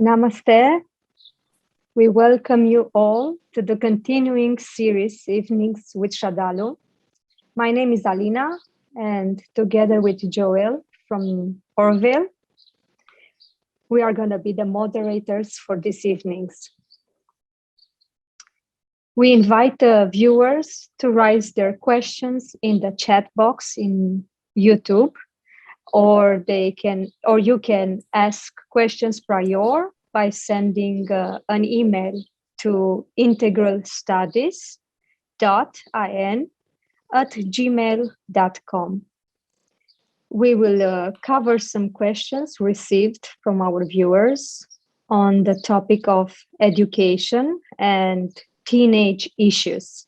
Namaste. We welcome you all to the continuing series Evenings with Sraddhalu. My name is Alina, and together with Joel from Orville, we are going to be the moderators for this evenings. We invite the viewers to raise their questions in the chat box in YouTube, or you can ask questions prior by sending an email to integralstudies.in@gmail.com. We will cover some questions received from our viewers on the topic of education and teenage issues.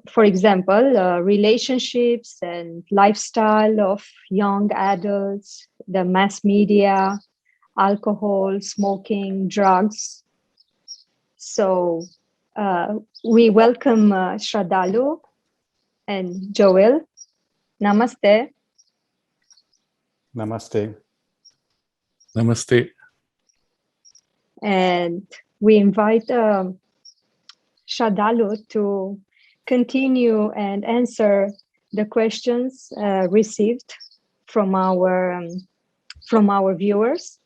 For example, relationships and lifestyle of young adults, the mass media, alcohol, smoking, drugs. So we welcome Sraddhalu and Joel. Namaste. Namaste. Namaste. And we invite Sraddhalu to continue and answer the questions received from our viewers.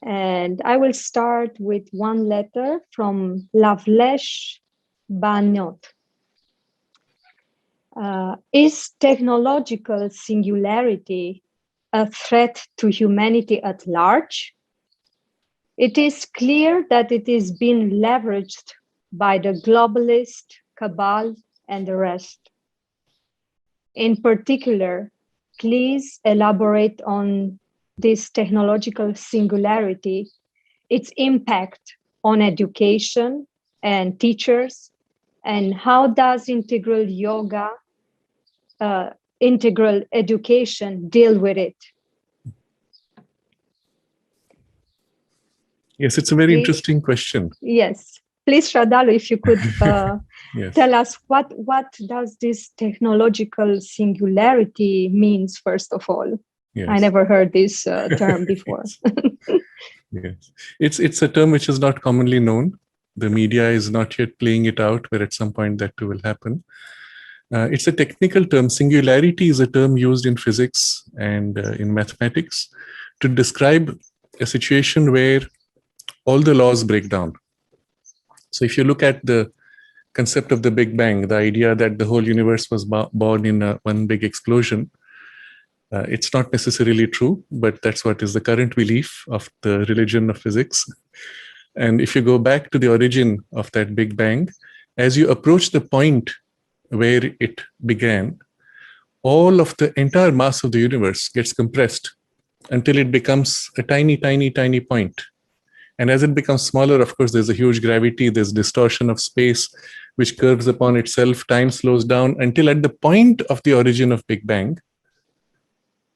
And I will start with one letter from Lavlesh Banot. Is technological singularity a threat to humanity at large? It is clear that it is being leveraged by the globalist, cabal, and the rest. In particular, please elaborate on this technological singularity, its impact on education and teachers, and how does integral yoga, integral education deal with it? Yes, it's a very interesting question. Yes. Please, Sraddhalu, if you could yes. tell us what does this technological singularity means, first of all? Yes. I never heard this term before. Yes. It's a term which is not commonly known. The media is not yet playing it out, where at some point that too will happen. It's a technical term. Singularity is a term used in physics and in mathematics to describe a situation where all the laws break down. So if you look at the concept of the Big Bang, the idea that the whole universe was born in one big explosion, it's not necessarily true, but that's what is the current belief of the religion of physics. And if you go back to the origin of that Big Bang, as you approach the point where it began, all of the entire mass of the universe gets compressed until it becomes a tiny, tiny, tiny point. And as it becomes smaller, of course, there's a huge gravity, there's distortion of space, which curves upon itself, time slows down until at the point of the origin of Big Bang,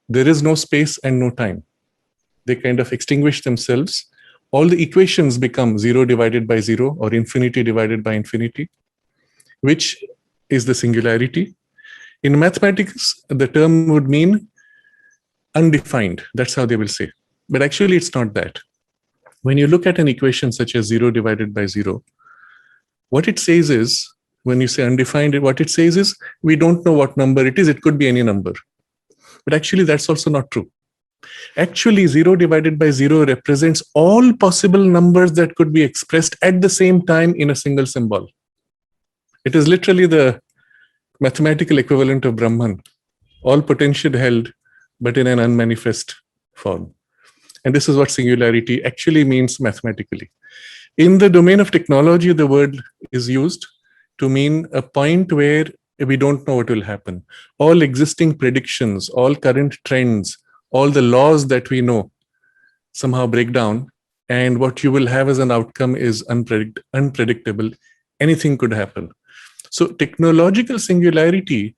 there is no space and no time. They kind of extinguish themselves. All the equations become 0 divided by 0 or infinity divided by infinity, which is the singularity. In mathematics, the term would mean undefined. That's how they will say. But actually, it's not that. When you look at an equation such as 0 divided by 0, what it says is, when you say undefined, what it says is, we don't know what number it is. It could be any number. But actually, that's also not true. Actually, 0 divided by 0 represents all possible numbers that could be expressed at the same time in a single symbol. It is literally the mathematical equivalent of Brahman, all potential held, but in an unmanifest form. And this is what singularity actually means mathematically. In the domain of technology, the word is used to mean a point where we don't know what will happen. All existing predictions, all current trends, all the laws that we know somehow break down, and what you will have as an outcome is unpredictable. Anything could happen. So technological singularity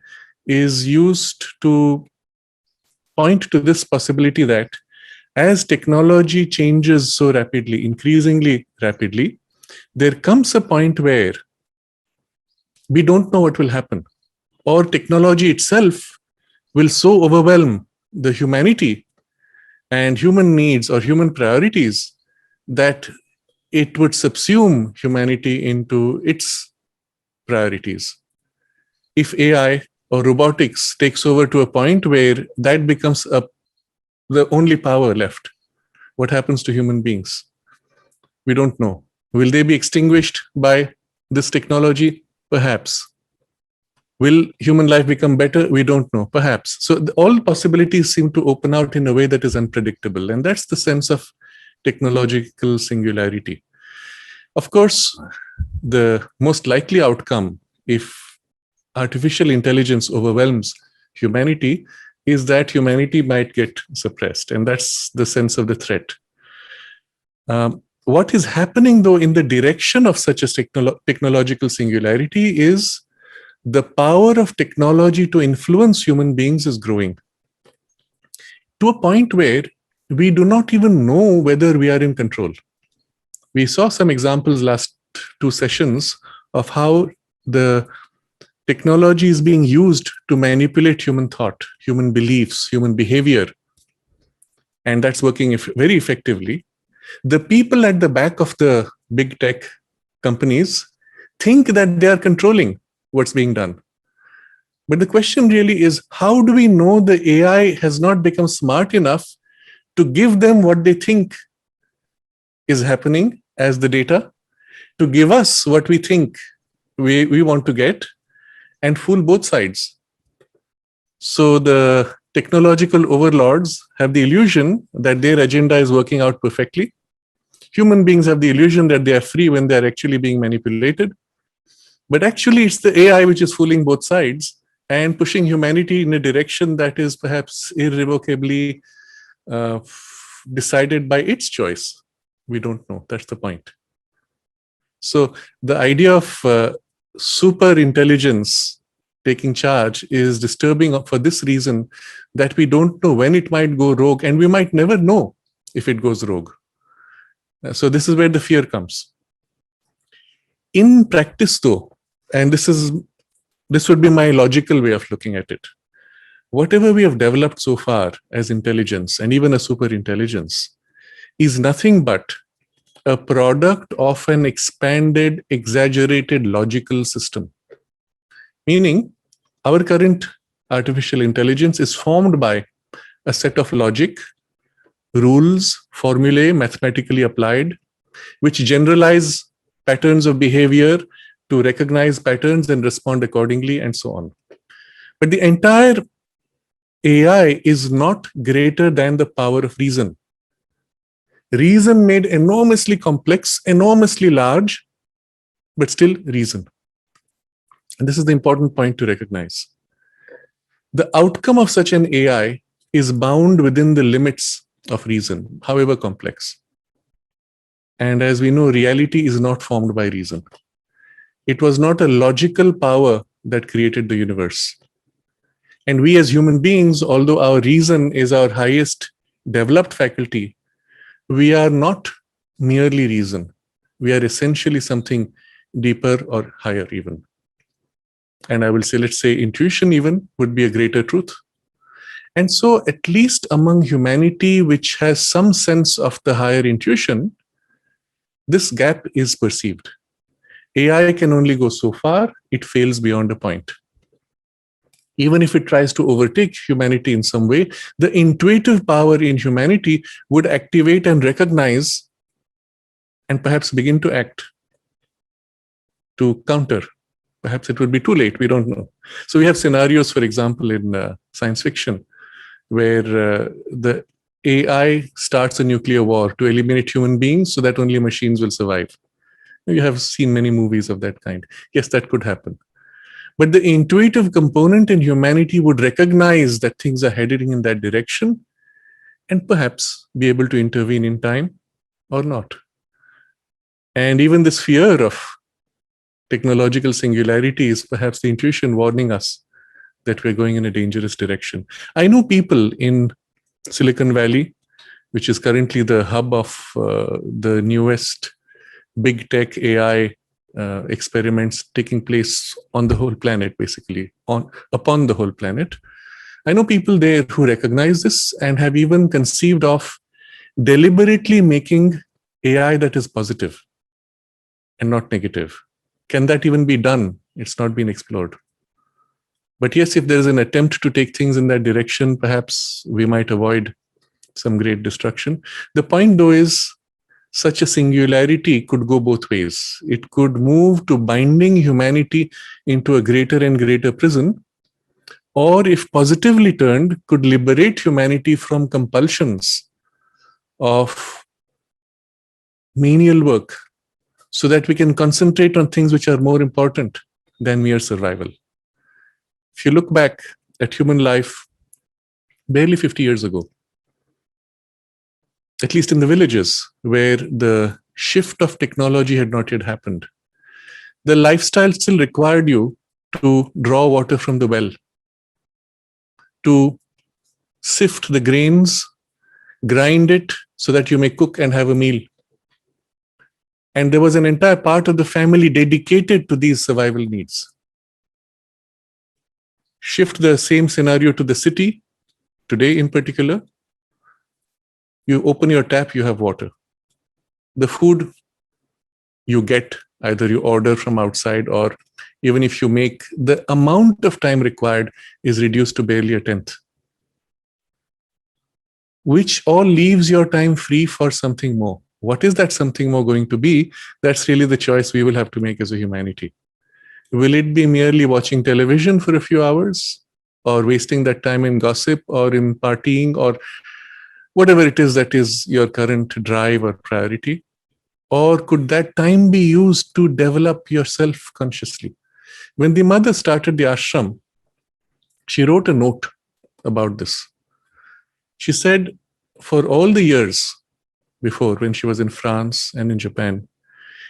is used to point to this possibility that as technology changes so rapidly, increasingly rapidly, there comes a point where we don't know what will happen, or technology itself will so overwhelm the humanity and human needs or human priorities, that it would subsume humanity into its priorities. If AI or robotics takes over to a point where that becomes the only power left, what happens to human beings? We don't know. Will they be extinguished by this technology? Perhaps. Will human life become better? We don't know. Perhaps. So all possibilities seem to open out in a way that is unpredictable. And that's the sense of technological singularity. Of course, the most likely outcome, if artificial intelligence overwhelms humanity, is that humanity might get suppressed. And that's the sense of the threat. What is happening, though, in the direction of such a technological singularity is the power of technology to influence human beings is growing to a point where we do not even know whether we are in control. We saw some examples last 2 sessions of how the technology is being used to manipulate human thought, human beliefs, human behavior, and that's working very effectively. The people at the back of the big tech companies think that they are controlling what's being done. But the question really is, how do we know the AI has not become smart enough to give them what they think is happening as the data, to give us what we think we want to get, and fool both sides? So the technological overlords have the illusion that their agenda is working out perfectly. Human beings have the illusion that they are free when they're actually being manipulated. But actually, it's the AI which is fooling both sides and pushing humanity in a direction that is perhaps irrevocably decided by its choice. We don't know. That's the point. So the idea of super intelligence taking charge is disturbing for this reason, that we don't know when it might go rogue, and we might never know if it goes rogue. So this is where the fear comes. In practice, though, and this would be my logical way of looking at it, whatever we have developed so far as intelligence, and even a super intelligence, is nothing but a product of an expanded, exaggerated logical system. Meaning, our current artificial intelligence is formed by a set of logic, rules, formulae, mathematically applied, which generalize patterns of behavior to recognize patterns and respond accordingly, and so on. But the entire AI is not greater than the power of reason. Reason made enormously complex, enormously large, but still reason. And this is the important point to recognize. The outcome of such an AI is bound within the limits of reason, however complex. And as we know, reality is not formed by reason. It was not a logical power that created the universe. And we as human beings, although our reason is our highest developed faculty, we are not merely reason. We are essentially something deeper or higher even. And I will say, let's say intuition even would be a greater truth. And so at least among humanity, which has some sense of the higher intuition, this gap is perceived. AI can only go so far, it fails beyond a point. Even if it tries to overtake humanity in some way, the intuitive power in humanity would activate and recognize and perhaps begin to act to counter. Perhaps it would be too late, we don't know. So we have scenarios, for example, in science fiction, where the AI starts a nuclear war to eliminate human beings so that only machines will survive. You have seen many movies of that kind. Yes, that could happen. But the intuitive component in humanity would recognize that things are heading in that direction and perhaps be able to intervene in time or not. And even this fear of technological singularity is perhaps the intuition warning us that we're going in a dangerous direction. I know people in Silicon Valley, which is currently the hub of the newest big tech AI experiments taking place on the whole planet, basically, upon the whole planet. I know people there who recognize this and have even conceived of deliberately making AI that is positive and not negative. Can that even be done? It's not been explored. But yes, if there's an attempt to take things in that direction, perhaps we might avoid some great destruction. The point, though, is such a singularity could go both ways. It could move to binding humanity into a greater and greater prison, or if positively turned, could liberate humanity from compulsions of menial work so that we can concentrate on things which are more important than mere survival. If you look back at human life barely 50 years ago, at least in the villages where the shift of technology had not yet happened, the lifestyle still required you to draw water from the well, to sift the grains, grind it so that you may cook and have a meal. And there was an entire part of the family dedicated to these survival needs. Shift the same scenario to the city, today in particular. You open your tap, you have water. The food you get, either you order from outside, or even if you make, the amount of time required is reduced to barely a tenth, which all leaves your time free for something more. What is that something more going to be? That's really the choice we will have to make as a humanity. Will it be merely watching television for a few hours, or wasting that time in gossip or in partying or whatever it is that is your current drive or priority? Or could that time be used to develop yourself consciously? When the mother started the ashram, she wrote a note about this. She said, for all the years before, when she was in France and in Japan,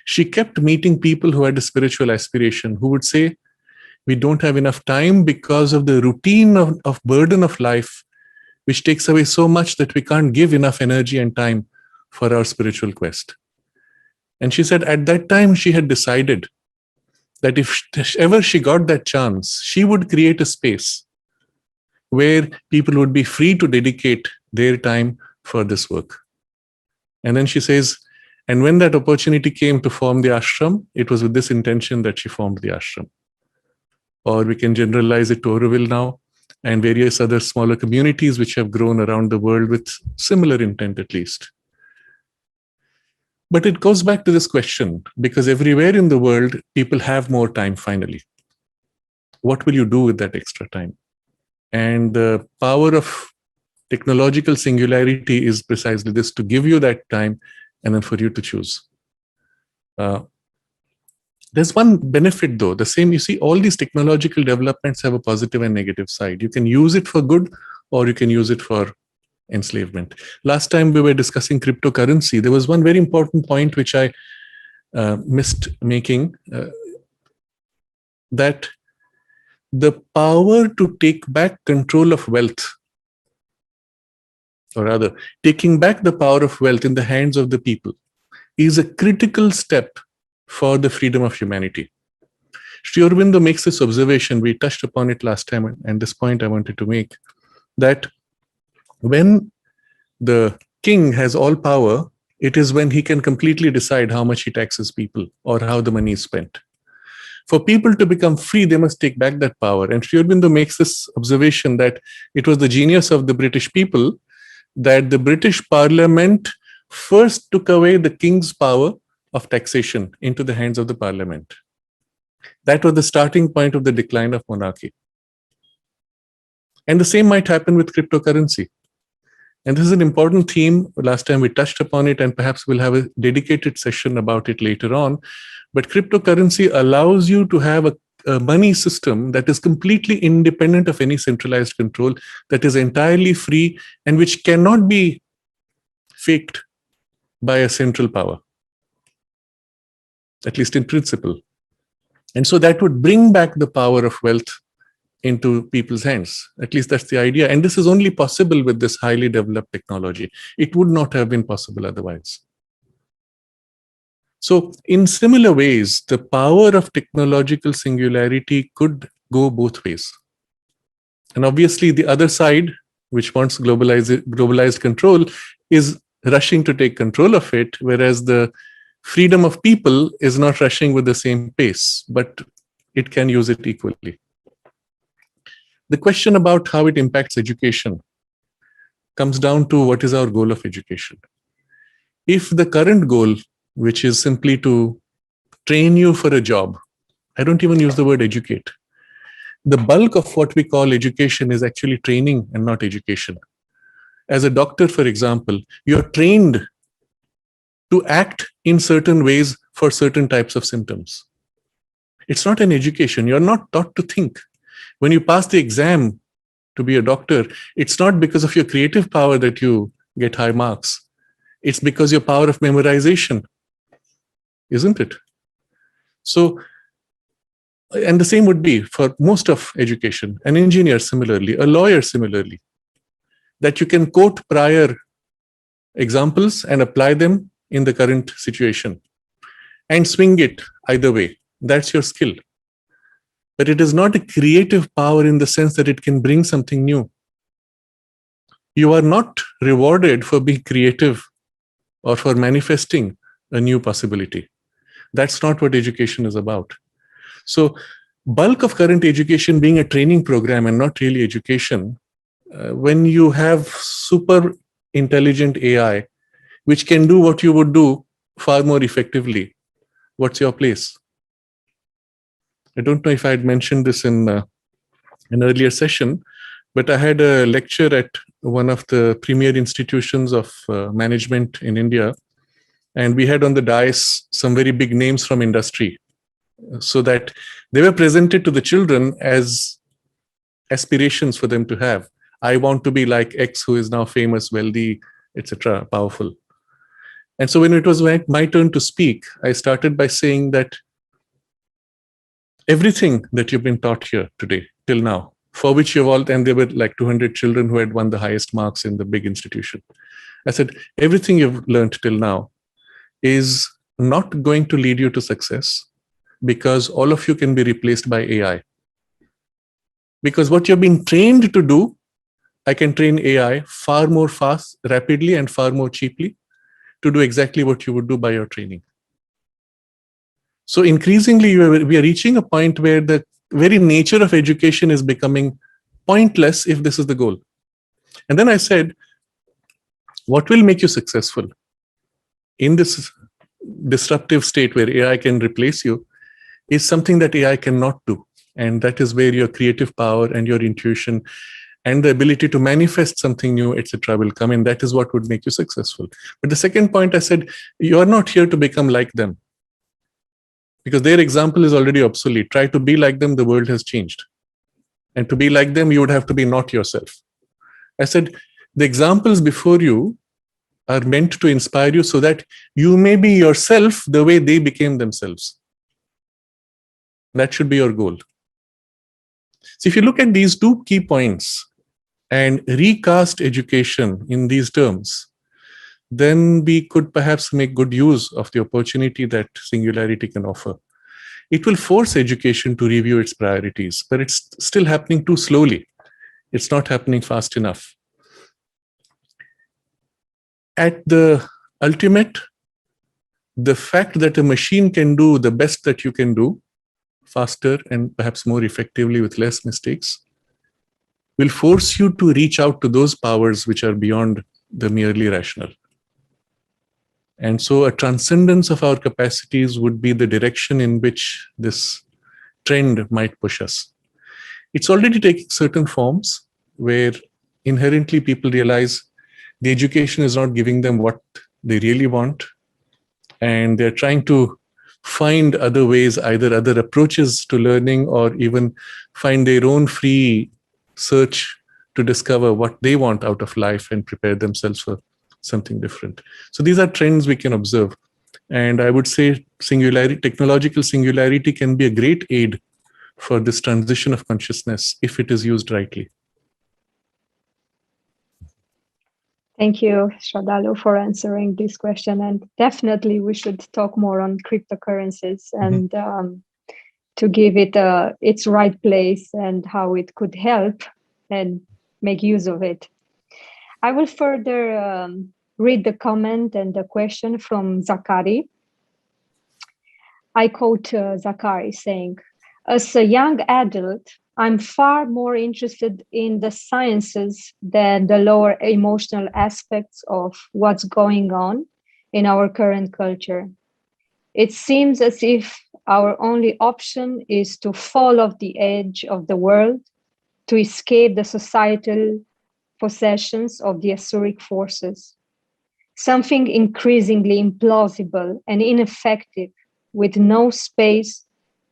she kept meeting people who had a spiritual aspiration, who would say, we don't have enough time because of the routine of burden of life, which takes away so much that we can't give enough energy and time for our spiritual quest. And she said at that time she had decided that if ever she got that chance, she would create a space where people would be free to dedicate their time for this work. And then she says, and when that opportunity came to form the ashram, it was with this intention that she formed the ashram. Or we can generalize it to Auroville now, and various other smaller communities which have grown around the world with similar intent at least. But it goes back to this question, because everywhere in the world, people have more time finally. What will you do with that extra time? And the power of technological singularity is precisely this, to give you that time and then for you to choose. There's one benefit though, the same, you see, all these technological developments have a positive and negative side. You can use it for good or you can use it for enslavement. Last time we were discussing cryptocurrency, there was one very important point which I missed making, that the power to take back control of wealth, or rather, taking back the power of wealth in the hands of the people, is a critical step for the freedom of humanity. Sri Aurobindo makes this observation, we touched upon it last time, and this point I wanted to make, that when the king has all power, it is when he can completely decide how much he taxes people or how the money is spent. For people to become free, they must take back that power. And Sri Aurobindo makes this observation that it was the genius of the British people that the British Parliament first took away the king's power of taxation into the hands of the parliament. That was the starting point of the decline of monarchy. And the same might happen with cryptocurrency. And this is an important theme. Last time we touched upon it, and perhaps we'll have a dedicated session about it later on. But cryptocurrency allows you to have a money system that is completely independent of any centralized control, that is entirely free, and which cannot be faked by a central power, at least in principle. And so that would bring back the power of wealth into people's hands. At least that's the idea. And this is only possible with this highly developed technology. It would not have been possible otherwise. So in similar ways, the power of technological singularity could go both ways. And obviously, the other side, which wants globalized control, is rushing to take control of it, whereas the freedom of people is not rushing with the same pace, but it can use it equally. The question about how it impacts education comes down to what is our goal of education. If the current goal, which is simply to train you for a job, I don't even use the word educate. The bulk of what we call education is actually training and not education. As a doctor, for example, you're trained to act in certain ways for certain types of symptoms. It's not an education. You're not taught to think. When you pass the exam to be a doctor, it's not because of your creative power that you get high marks. It's because your power of memorization, isn't it? So, and the same would be for most of education, an engineer similarly, a lawyer similarly, that you can quote prior examples and apply them in the current situation and swing it either way. That's your skill. But it is not a creative power in the sense that it can bring something new. You are not rewarded for being creative or for manifesting a new possibility. That's not what education is about. So, bulk of current education being a training program and not really education, when you have super intelligent AI, which can do what you would do far more effectively, what's your place? I don't know if I had mentioned this in an earlier session, but I had a lecture at one of the premier institutions of management in India, and we had on the dais some very big names from industry, so that they were presented to the children as aspirations for them to have. I want to be like X, who is now famous, wealthy, etc., powerful. And so when it was my turn to speak, I started by saying that everything that you've been taught here today, till now, for which you've all, and there were like 200 children who had won the highest marks in the big institution. I said, everything you've learned till now is not going to lead you to success, because all of you can be replaced by AI. Because what you've been trained to do, I can train AI far more fast, rapidly, and far more cheaply to do exactly what you would do by your training. So increasingly, we are reaching a point where the very nature of education is becoming pointless if this is the goal. And then I said, what will make you successful in this disruptive state where AI can replace you is something that AI cannot do. And that is where your creative power and your intuition and the ability to manifest something new, etc., will come in. That is what would make you successful. But the second point, I said, you are not here to become like them, because their example is already obsolete. Try to be like them, the world has changed. And to be like them, you would have to be not yourself. I said, the examples before you are meant to inspire you so that you may be yourself the way they became themselves. That should be your goal. So if you look at these two key points and recast education in these terms, then we could perhaps make good use of the opportunity that Singularity can offer. It will force education to review its priorities, but it's still happening too slowly. It's not happening fast enough. At the ultimate, the fact that a machine can do the best that you can do faster and perhaps more effectively with less mistakes will force you to reach out to those powers which are beyond the merely rational. And so a transcendence of our capacities would be the direction in which this trend might push us. It's already taking certain forms where inherently people realize the education is not giving them what they really want, and they're trying to find other ways, either other approaches to learning, or even find their own free search to discover what they want out of life and prepare themselves for something different. So these are trends we can observe. And I would say technological singularity can be a great aid for this transition of consciousness if it is used rightly. Thank you, Sraddhalu, for answering this question. And definitely we should talk more on cryptocurrencies and to give it its right place and how it could help and make use of it. I will further read the comment and the question from Zakari. I quote Zakari saying, as a young adult, I'm far more interested in the sciences than the lower emotional aspects of what's going on in our current culture. It seems as if our only option is to fall off the edge of the world, to escape the societal possessions of the Asuric forces. Something increasingly implausible and ineffective, with no space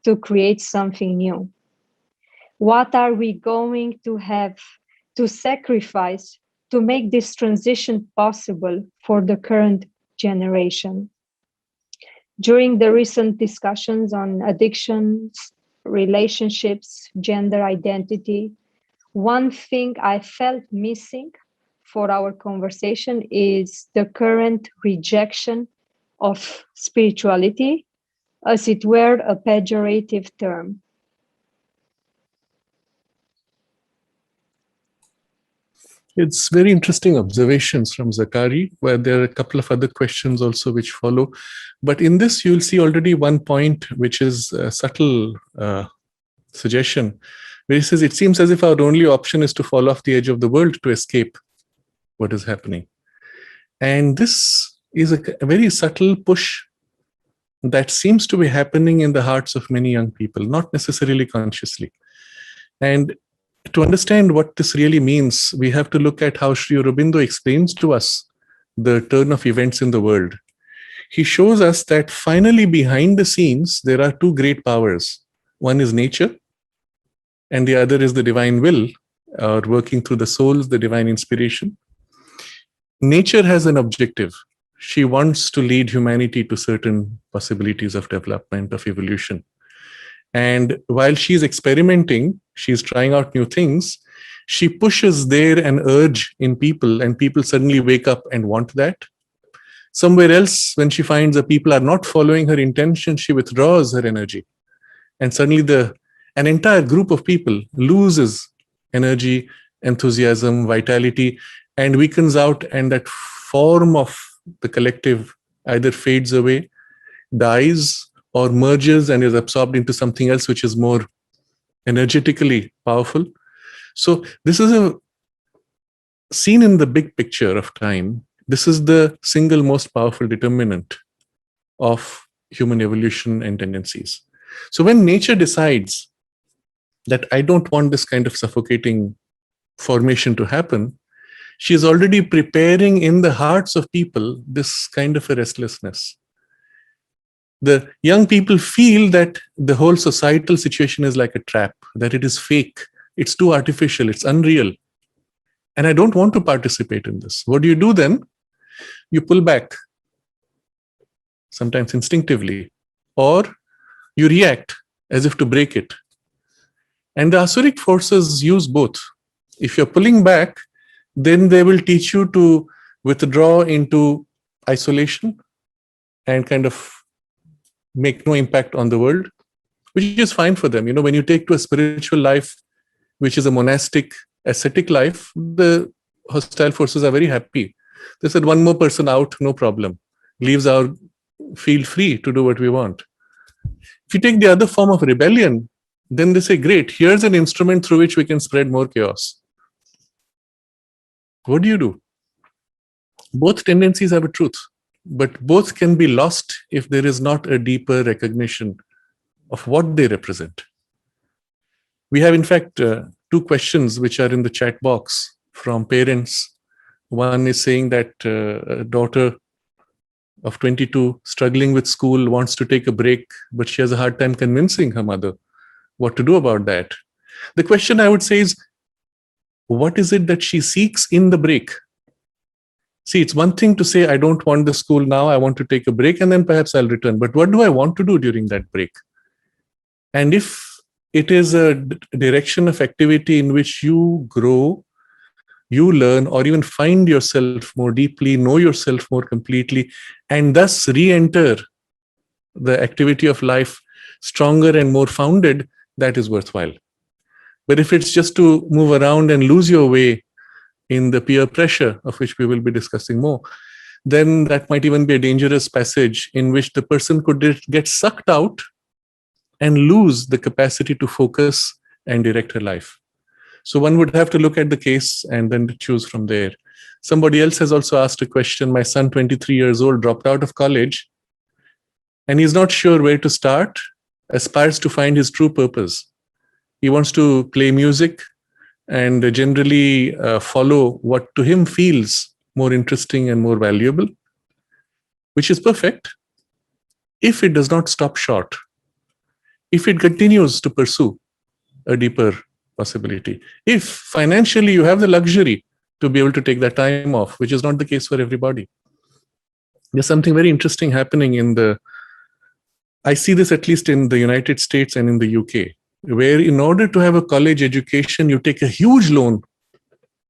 to create something new. What are we going to have to sacrifice to make this transition possible for the current generation? During the recent discussions on addictions, relationships, gender identity, one thing I felt missing for our conversation is the current rejection of spirituality, as it were a pejorative term. It's very interesting observations from Zakari, where there are a couple of other questions also which follow. But in this, you'll see already one point, which is a subtle suggestion, where he says, it seems as if our only option is to fall off the edge of the world to escape what is happening. And this is a very subtle push that seems to be happening in the hearts of many young people, not necessarily consciously. And to understand what this really means, we have to look at how Sri Aurobindo explains to us the turn of events in the world. He shows us that finally behind the scenes, there are two great powers. One is nature, and the other is the divine will, or working through the souls, the divine inspiration. Nature has an objective. She wants to lead humanity to certain possibilities of development, of evolution. And while she's experimenting, she's trying out new things, she pushes there an urge in people, and people suddenly wake up and want that. Somewhere else, when she finds that people are not following her intention, she withdraws her energy. And suddenly an entire group of people loses energy, enthusiasm, vitality, and weakens out, and that form of the collective either fades away, dies, or merges and is absorbed into something else which is more energetically powerful. So this is a seen in the big picture of time. This is the single most powerful determinant of human evolution and tendencies. So when nature decides that I don't want this kind of suffocating formation to happen, she is already preparing in the hearts of people this kind of a restlessness. The young people feel that the whole societal situation is like a trap, that it is fake, it's too artificial, it's unreal. And I don't want to participate in this. What do you do then? You pull back, sometimes instinctively, or you react as if to break it. And the Asuric forces use both. If you're pulling back, then they will teach you to withdraw into isolation and kind of make no impact on the world, which is fine for them. You know, when you take to a spiritual life, which is a monastic, ascetic life, the hostile forces are very happy. They said, one more person out, no problem. Leaves our field free to do what we want. If you take the other form of rebellion, then they say, great, here's an instrument through which we can spread more chaos. What do you do? Both tendencies have a truth, but both can be lost if there is not a deeper recognition of what they represent. We have, in fact, two questions which are in the chat box from parents. One is saying that a daughter of 22 struggling with school wants to take a break, but she has a hard time convincing her mother what to do about that. The question I would say is, what is it that she seeks in the break? See, it's one thing to say, I don't want the school now, I want to take a break, and then perhaps I'll return. But what do I want to do during that break? And if it is a direction of activity in which you grow, you learn, or even find yourself more deeply, know yourself more completely, and thus re-enter the activity of life stronger and more founded, that is worthwhile. But if it's just to move around and lose your way in the peer pressure, of which we will be discussing more, then that might even be a dangerous passage in which the person could get sucked out and lose the capacity to focus and direct her life. So one would have to look at the case and then choose from there. Somebody else has also asked a question. My son, 23 years old, dropped out of college, and he's not sure where to start, aspires to find his true purpose. He wants to play music and generally follow what to him feels more interesting and more valuable, which is perfect if it does not stop short, if it continues to pursue a deeper possibility. If financially you have the luxury to be able to take that time off, which is not the case for everybody. There's something very interesting happening I see this at least in the United States and in the UK, where in order to have a college education, you take a huge loan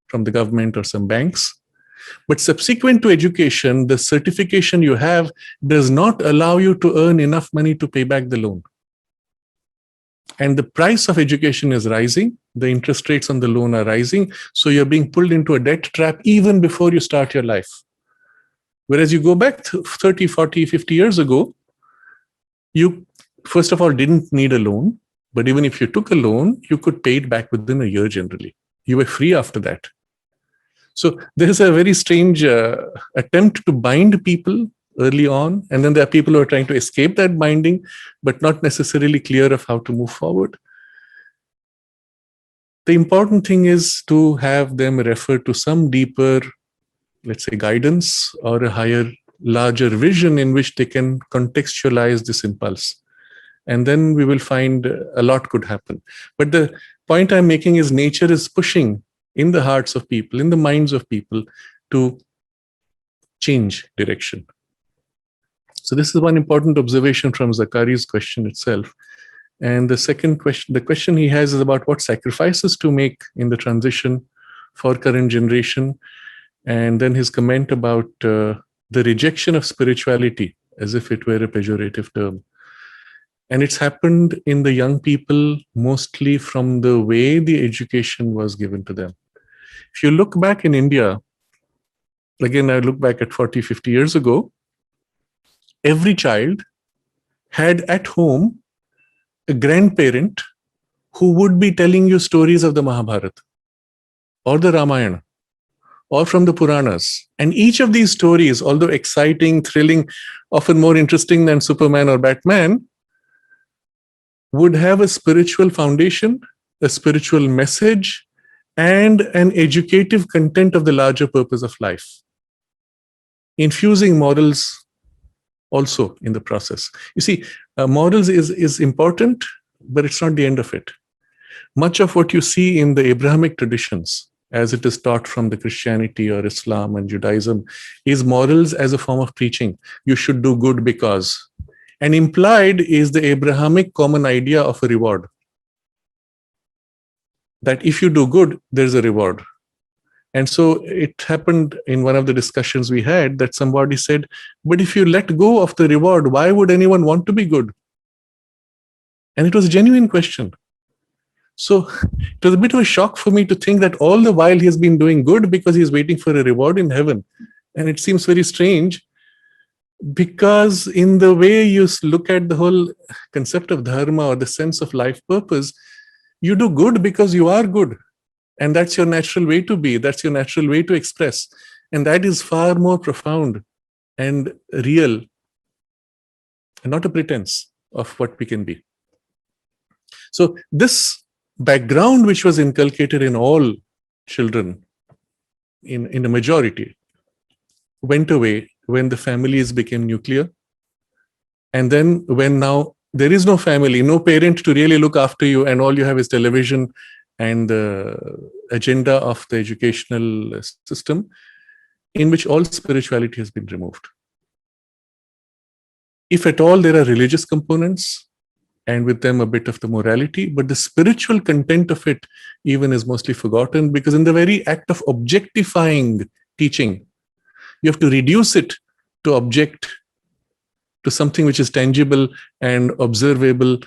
from the government or some banks. But subsequent to education, the certification you have does not allow you to earn enough money to pay back the loan. And the price of education is rising. The interest rates on the loan are rising. So you're being pulled into a debt trap even before you start your life. Whereas you go back 30, 40, 50 years ago, you, first of all, didn't need a loan. But even if you took a loan, you could pay it back within a year generally. You were free after that. So there is a very strange attempt to bind people early on. And then there are people who are trying to escape that binding, but not necessarily clear of how to move forward. The important thing is to have them refer to some deeper, let's say, guidance or a higher, larger vision in which they can contextualize this impulse. And then we will find a lot could happen. But the point I'm making is nature is pushing in the hearts of people, in the minds of people, to change direction. So this is one important observation from Zakari's question itself. And the second question, the question he has is about what sacrifices to make in the transition for current generation. And then his comment about the rejection of spirituality, as if it were a pejorative term. And it's happened in the young people mostly from the way the education was given to them. If you look back in India, again, I look back at 40, 50 years ago, every child had at home a grandparent who would be telling you stories of the Mahabharata or the Ramayana or from the Puranas. And each of these stories, although exciting, thrilling, often more interesting than Superman or Batman, would have a spiritual foundation, a spiritual message, and an educative content of the larger purpose of life, infusing morals also in the process. You see, morals is important, but it's not the end of it. Much of what you see in the Abrahamic traditions, as it is taught from the Christianity or Islam and Judaism, is morals as a form of preaching. You should do good because. And implied is the Abrahamic common idea of a reward. That if you do good, there's a reward. And so it happened in one of the discussions we had that somebody said, but if you let go of the reward, why would anyone want to be good? And it was a genuine question. So it was a bit of a shock for me to think that all the while he has been doing good because he's waiting for a reward in heaven. And it seems very strange because in the way you look at the whole concept of dharma or the sense of life purpose, you do good because you are good. And that's your natural way to be. That's your natural way to express. And that is far more profound and real, and not a pretense of what we can be. So this background, which was inculcated in all children, in a majority, went away when the families became nuclear. And then when now there is no family, no parent to really look after you, and all you have is television and the agenda of the educational system, in which all spirituality has been removed. If at all, there are religious components, and with them a bit of the morality, but the spiritual content of it even is mostly forgotten, because in the very act of objectifying teaching, you have to reduce it to object, to something which is tangible and observable,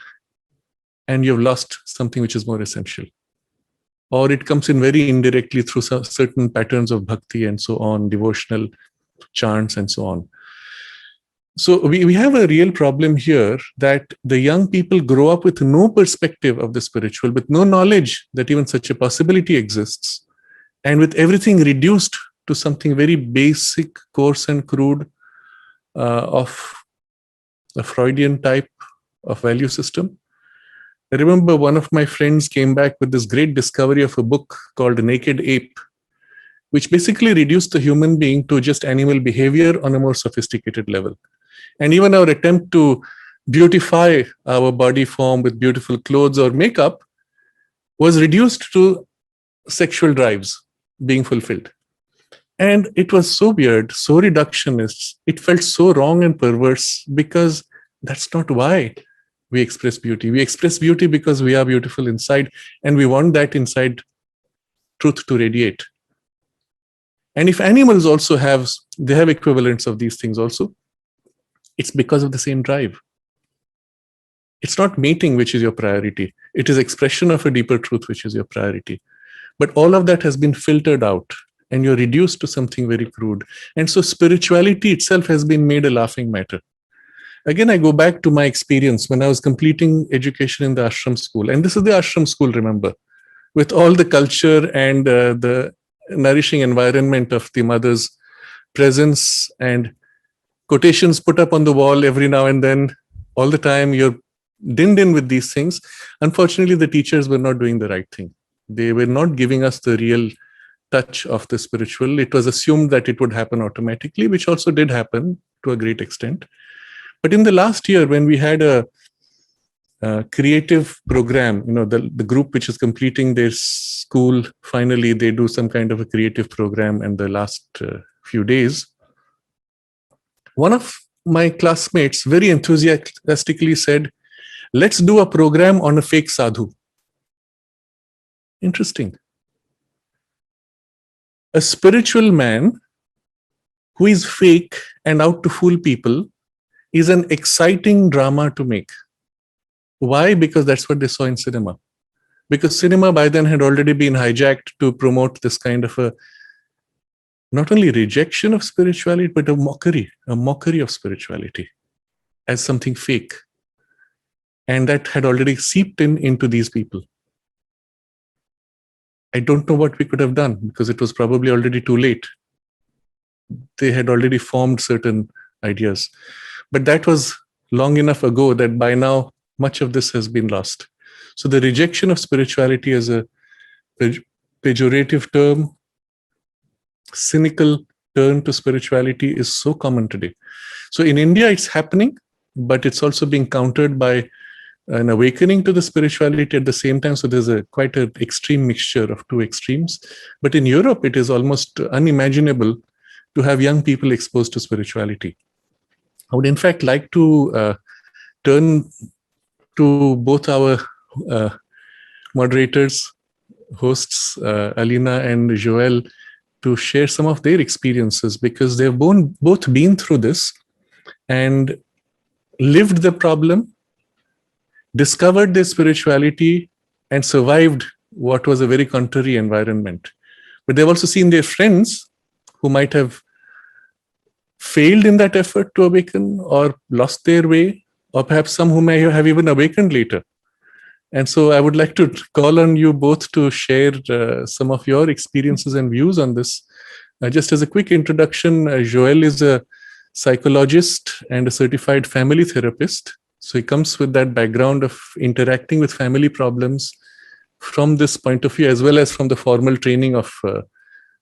and you've lost something which is more essential. or it comes in very indirectly through certain patterns of bhakti and so on, devotional chants and so on. So we have a real problem here that the young people grow up with no perspective of the spiritual, with no knowledge that even such a possibility exists, and with everything reduced to something very basic, coarse and crude of a Freudian type of value system. I remember one of my friends came back with this great discovery of a book called Naked Ape, which basically reduced the human being to just animal behavior on a more sophisticated level. And even our attempt to beautify our body form with beautiful clothes or makeup was reduced to sexual drives being fulfilled. And it was so weird, so reductionist. It felt so wrong and perverse because that's not why we express beauty. We express beauty because we are beautiful inside, and we want that inside truth to radiate. And if animals also have equivalents of these things also, it's because of the same drive. It's not mating which is your priority. It is expression of a deeper truth which is your priority. But all of that has been filtered out, and you're reduced to something very crude. And so spirituality itself has been made a laughing matter. Again, I go back to my experience when I was completing education in the ashram school. And this is the ashram school, remember, with all the culture and the nourishing environment of the mother's presence and quotations put up on the wall every now and then. All the time you're dinned in with these things. Unfortunately, the teachers were not doing the right thing. They were not giving us the real touch of the spiritual. It was assumed that it would happen automatically, which also did happen to a great extent. But in the last year, when we had a creative program, the group which is completing their school, finally they do some kind of a creative program in the last few days. One of my classmates very enthusiastically said, "Let's do a program on a fake sadhu." Interesting. A spiritual man who is fake and out to fool people is an exciting drama to make. Why? Because that's what they saw in cinema. Because cinema by then had already been hijacked to promote this kind of a not only rejection of spirituality, but a mockery of spirituality as something fake. And that had already seeped into these people. I don't know what we could have done because it was probably already too late. They had already formed certain ideas. But that was long enough ago that by now, much of this has been lost. So the rejection of spirituality as a pejorative term, cynical turn to spirituality is so common today. So in India, it's happening, but it's also being countered by an awakening to the spirituality at the same time. So there's quite an extreme mixture of two extremes. But in Europe, it is almost unimaginable to have young people exposed to spirituality. I would in fact like to turn to both our moderators, hosts, Alina and Joel, to share some of their experiences because they've both been through this and lived the problem, discovered their spirituality, and survived what was a very contrary environment. But they've also seen their friends who might have failed in that effort to awaken or lost their way, or perhaps some who may have even awakened later. And so I would like to call on you both to share some of your experiences and views on this. Just as a quick introduction, Joel is a psychologist and a certified family therapist. So he comes with that background of interacting with family problems from this point of view, as well as from the formal training of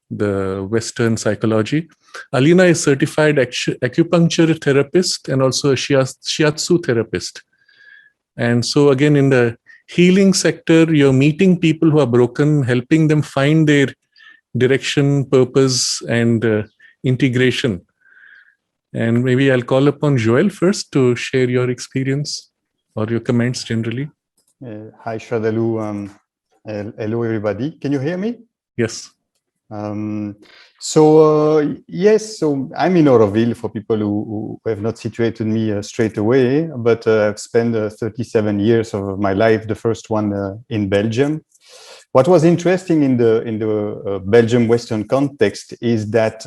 the Western psychology. Alina is certified acupuncture therapist and also a shiatsu therapist. And so again, in the healing sector, you're meeting people who are broken, helping them find their direction, purpose, and integration. And maybe I'll call upon Joel first to share your experience or your comments generally. Hi, Sraddhalu. Hello, everybody. Can you hear me? Yes. Yes, so I'm in Aurobindo for people who have not situated me straight away, but I've spent 37 years of my life, the first one in Belgium, what was interesting in the Belgium Western context is that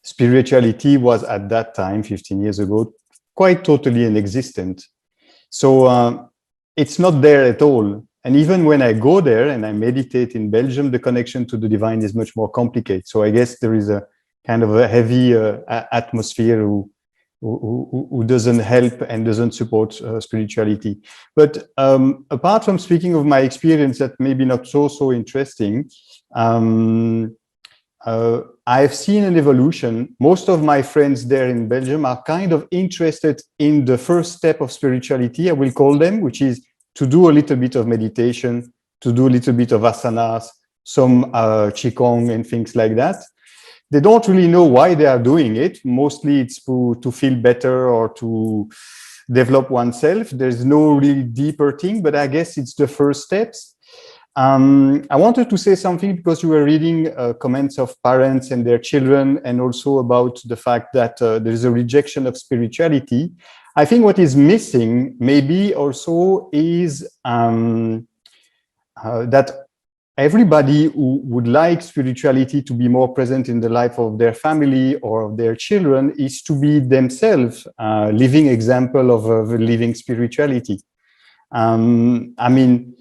spirituality was at that time, 15 years ago, quite totally inexistent. So it's not there at all. And even when I go there and I meditate in Belgium, the connection to the divine is much more complicated. So I guess there is a kind of a heavy atmosphere who doesn't help and doesn't support spirituality. But apart from speaking of my experience that maybe not so interesting, I've seen an evolution. Most of my friends there in Belgium are kind of interested in the first step of spirituality, I will call them, which is to do a little bit of meditation, to do a little bit of asanas, some qigong and things like that. They don't really know why they are doing it. Mostly it's to feel better or to develop oneself. There's no really deeper thing, but I guess it's the first steps. I wanted to say something because you were reading comments of parents and their children, and also about the fact that there is a rejection of spirituality. I think what is missing maybe also is that everybody who would like spirituality to be more present in the life of their family or of their children is to be themselves a living example of living spirituality. I mean,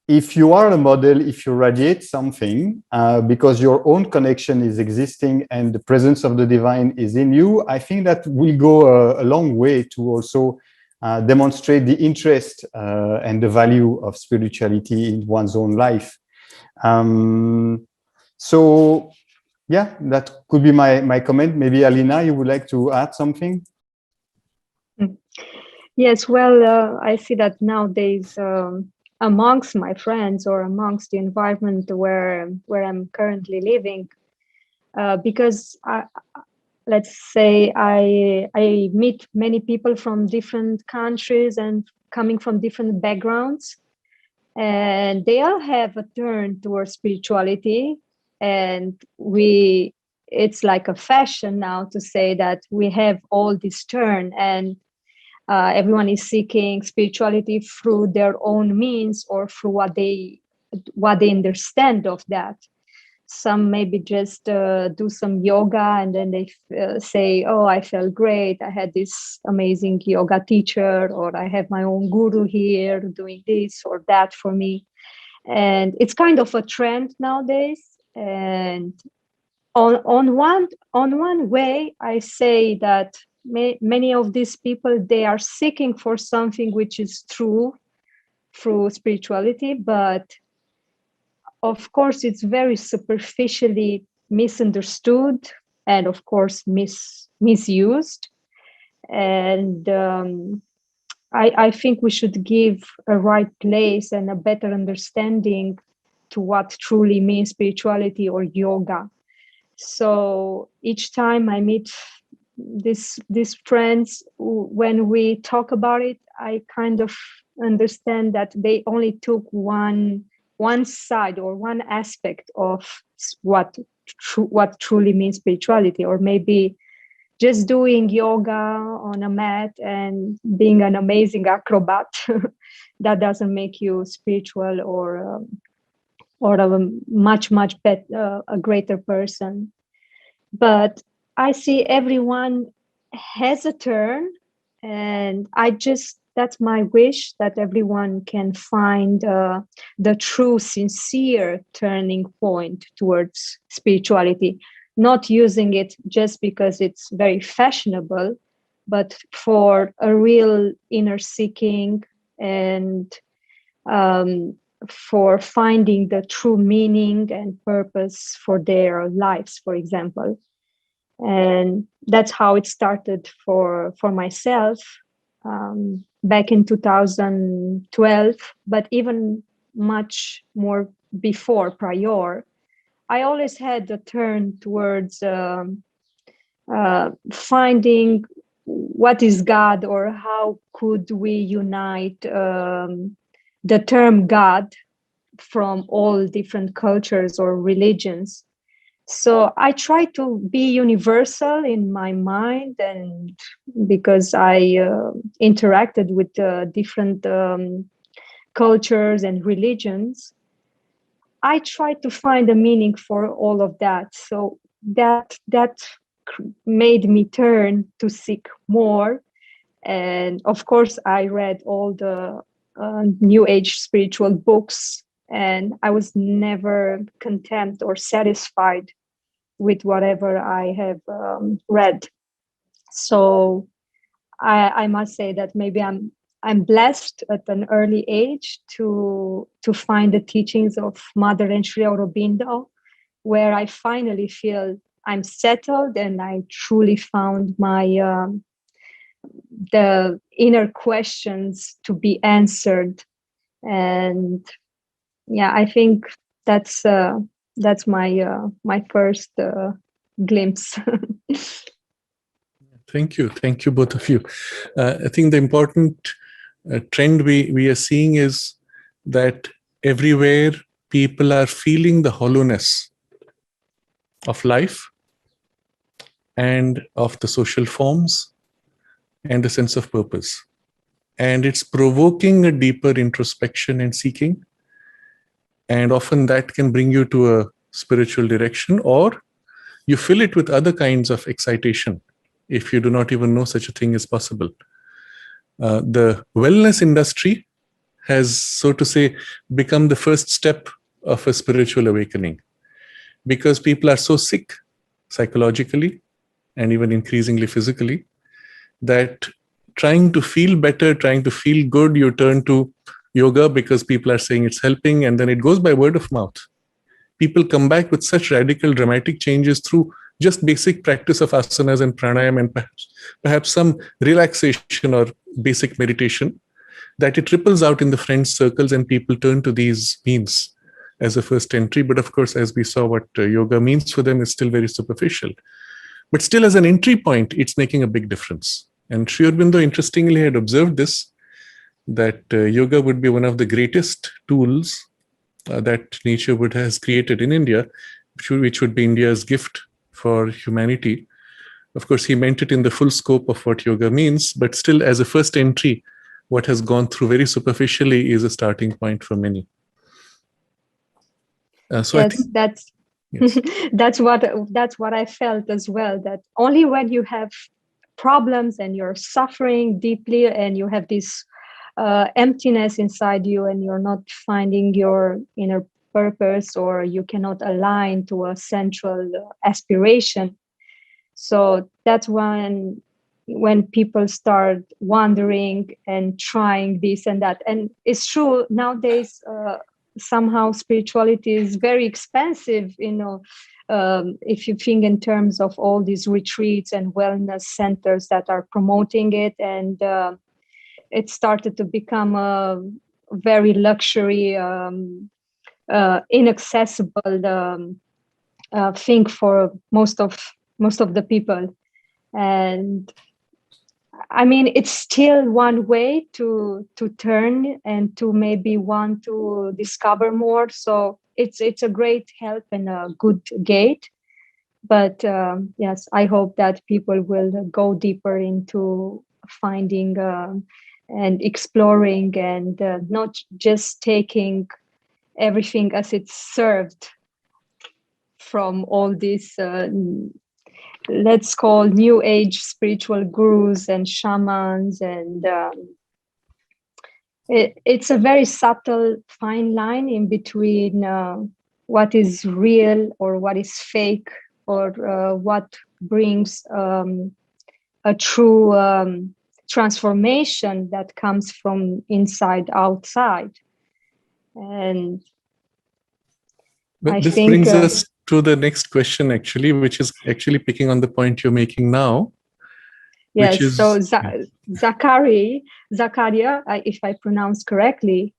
if you are a model, if you radiate something because your own connection is existing and the presence of the divine is in you, I think that will go a long way to also demonstrate the interest and the value of spirituality in one's own life. So yeah, that could be my comment. Maybe Alina, you would like to add something? Yes, well, I see that nowadays amongst my friends or amongst the environment where I'm currently living, because let's say I meet many people from different countries and coming from different backgrounds, and they all have a turn towards spirituality, and it's like a fashion now to say that we have all this turn, and everyone is seeking spirituality through their own means or through what they understand of that. Some maybe just do some yoga and then they say, oh, I felt great, I had this amazing yoga teacher, or I have my own guru here doing this or that for me. And it's kind of a trend nowadays. And on one way, I say that many of these people, they are seeking for something which is true through spirituality, but of course it's very superficially misunderstood and of course misused. And I think we should give a right place and a better understanding to what truly means spirituality or yoga. So each time I meet these friends, when we talk about it, I kind of understand that they only took one side or one aspect of what truly means spirituality, or maybe just doing yoga on a mat and being an amazing acrobat. That doesn't make you spiritual or a much better, a greater person. But I see everyone has a turn, and that's my wish, that everyone can find the true, sincere turning point towards spirituality, not using it just because it's very fashionable, but for a real inner seeking and for finding the true meaning and purpose for their lives, for example. And that's how it started for myself back in 2012, but even much more before, prior. I always had a turn towards finding what is God, or how could we unite the term God from all different cultures or religions. So I try to be universal in my mind, and because I interacted with different cultures and religions. I tried to find a meaning for all of that. So that made me turn to seek more. And of course, I read all the New Age spiritual books, and I was never content or satisfied with whatever I have read. So I must say that maybe I'm blessed at an early age to find the teachings of Mother and Sri Aurobindo, where I finally feel I'm settled and I truly found my the inner questions to be answered. And yeah, I think that's my first glimpse. Thank you, both of you. I think the important trend we are seeing is that everywhere people are feeling the hollowness of life and of the social forms and the sense of purpose. And it's provoking a deeper introspection and seeking. And often that can bring you to a spiritual direction, or you fill it with other kinds of excitation if you do not even know such a thing is possible. The wellness industry has, so to say, become the first step of a spiritual awakening, because people are so sick psychologically and even increasingly physically that trying to feel better, trying to feel good, you turn to yoga because people are saying it's helping, and then it goes by word of mouth. People come back with such radical, dramatic changes through just basic practice of asanas and pranayam and perhaps some relaxation or basic meditation, that it ripples out in the friends circles and people turn to these means as a first entry. But of course, as we saw, what yoga means for them is still very superficial. But still, as an entry point, it's making a big difference. And Sri Aurobindo, interestingly, had observed this, that yoga would be one of the greatest tools that nature has created in India, which would be India's gift for humanity. Of course, he meant it in the full scope of what yoga means, but still, as a first entry, what has gone through very superficially is a starting point for many. So yes, I think that's yes. that's what I felt as well. That only when you have problems and you're suffering deeply and you have this emptiness inside you and you're not finding your inner purpose, or you cannot align to a central aspiration. So that's when people start wandering and trying this and that. And it's true, nowadays somehow spirituality is very expensive, if you think in terms of all these retreats and wellness centers that are promoting it, and it started to become a very luxury, inaccessible thing for most of the people. And I mean, it's still one way to turn and to maybe want to discover more. So it's a great help and a good gate. But yes, I hope that people will go deeper into finding and exploring, and not just taking everything as it's served from all these let's call new age spiritual gurus and shamans. And it's a very subtle fine line in between what is real or what is fake, or what brings a true transformation that comes from inside outside. And But this brings us to the next question, actually, which is actually picking on the point you're making now. Yes, so Zakaria, if I pronounce correctly,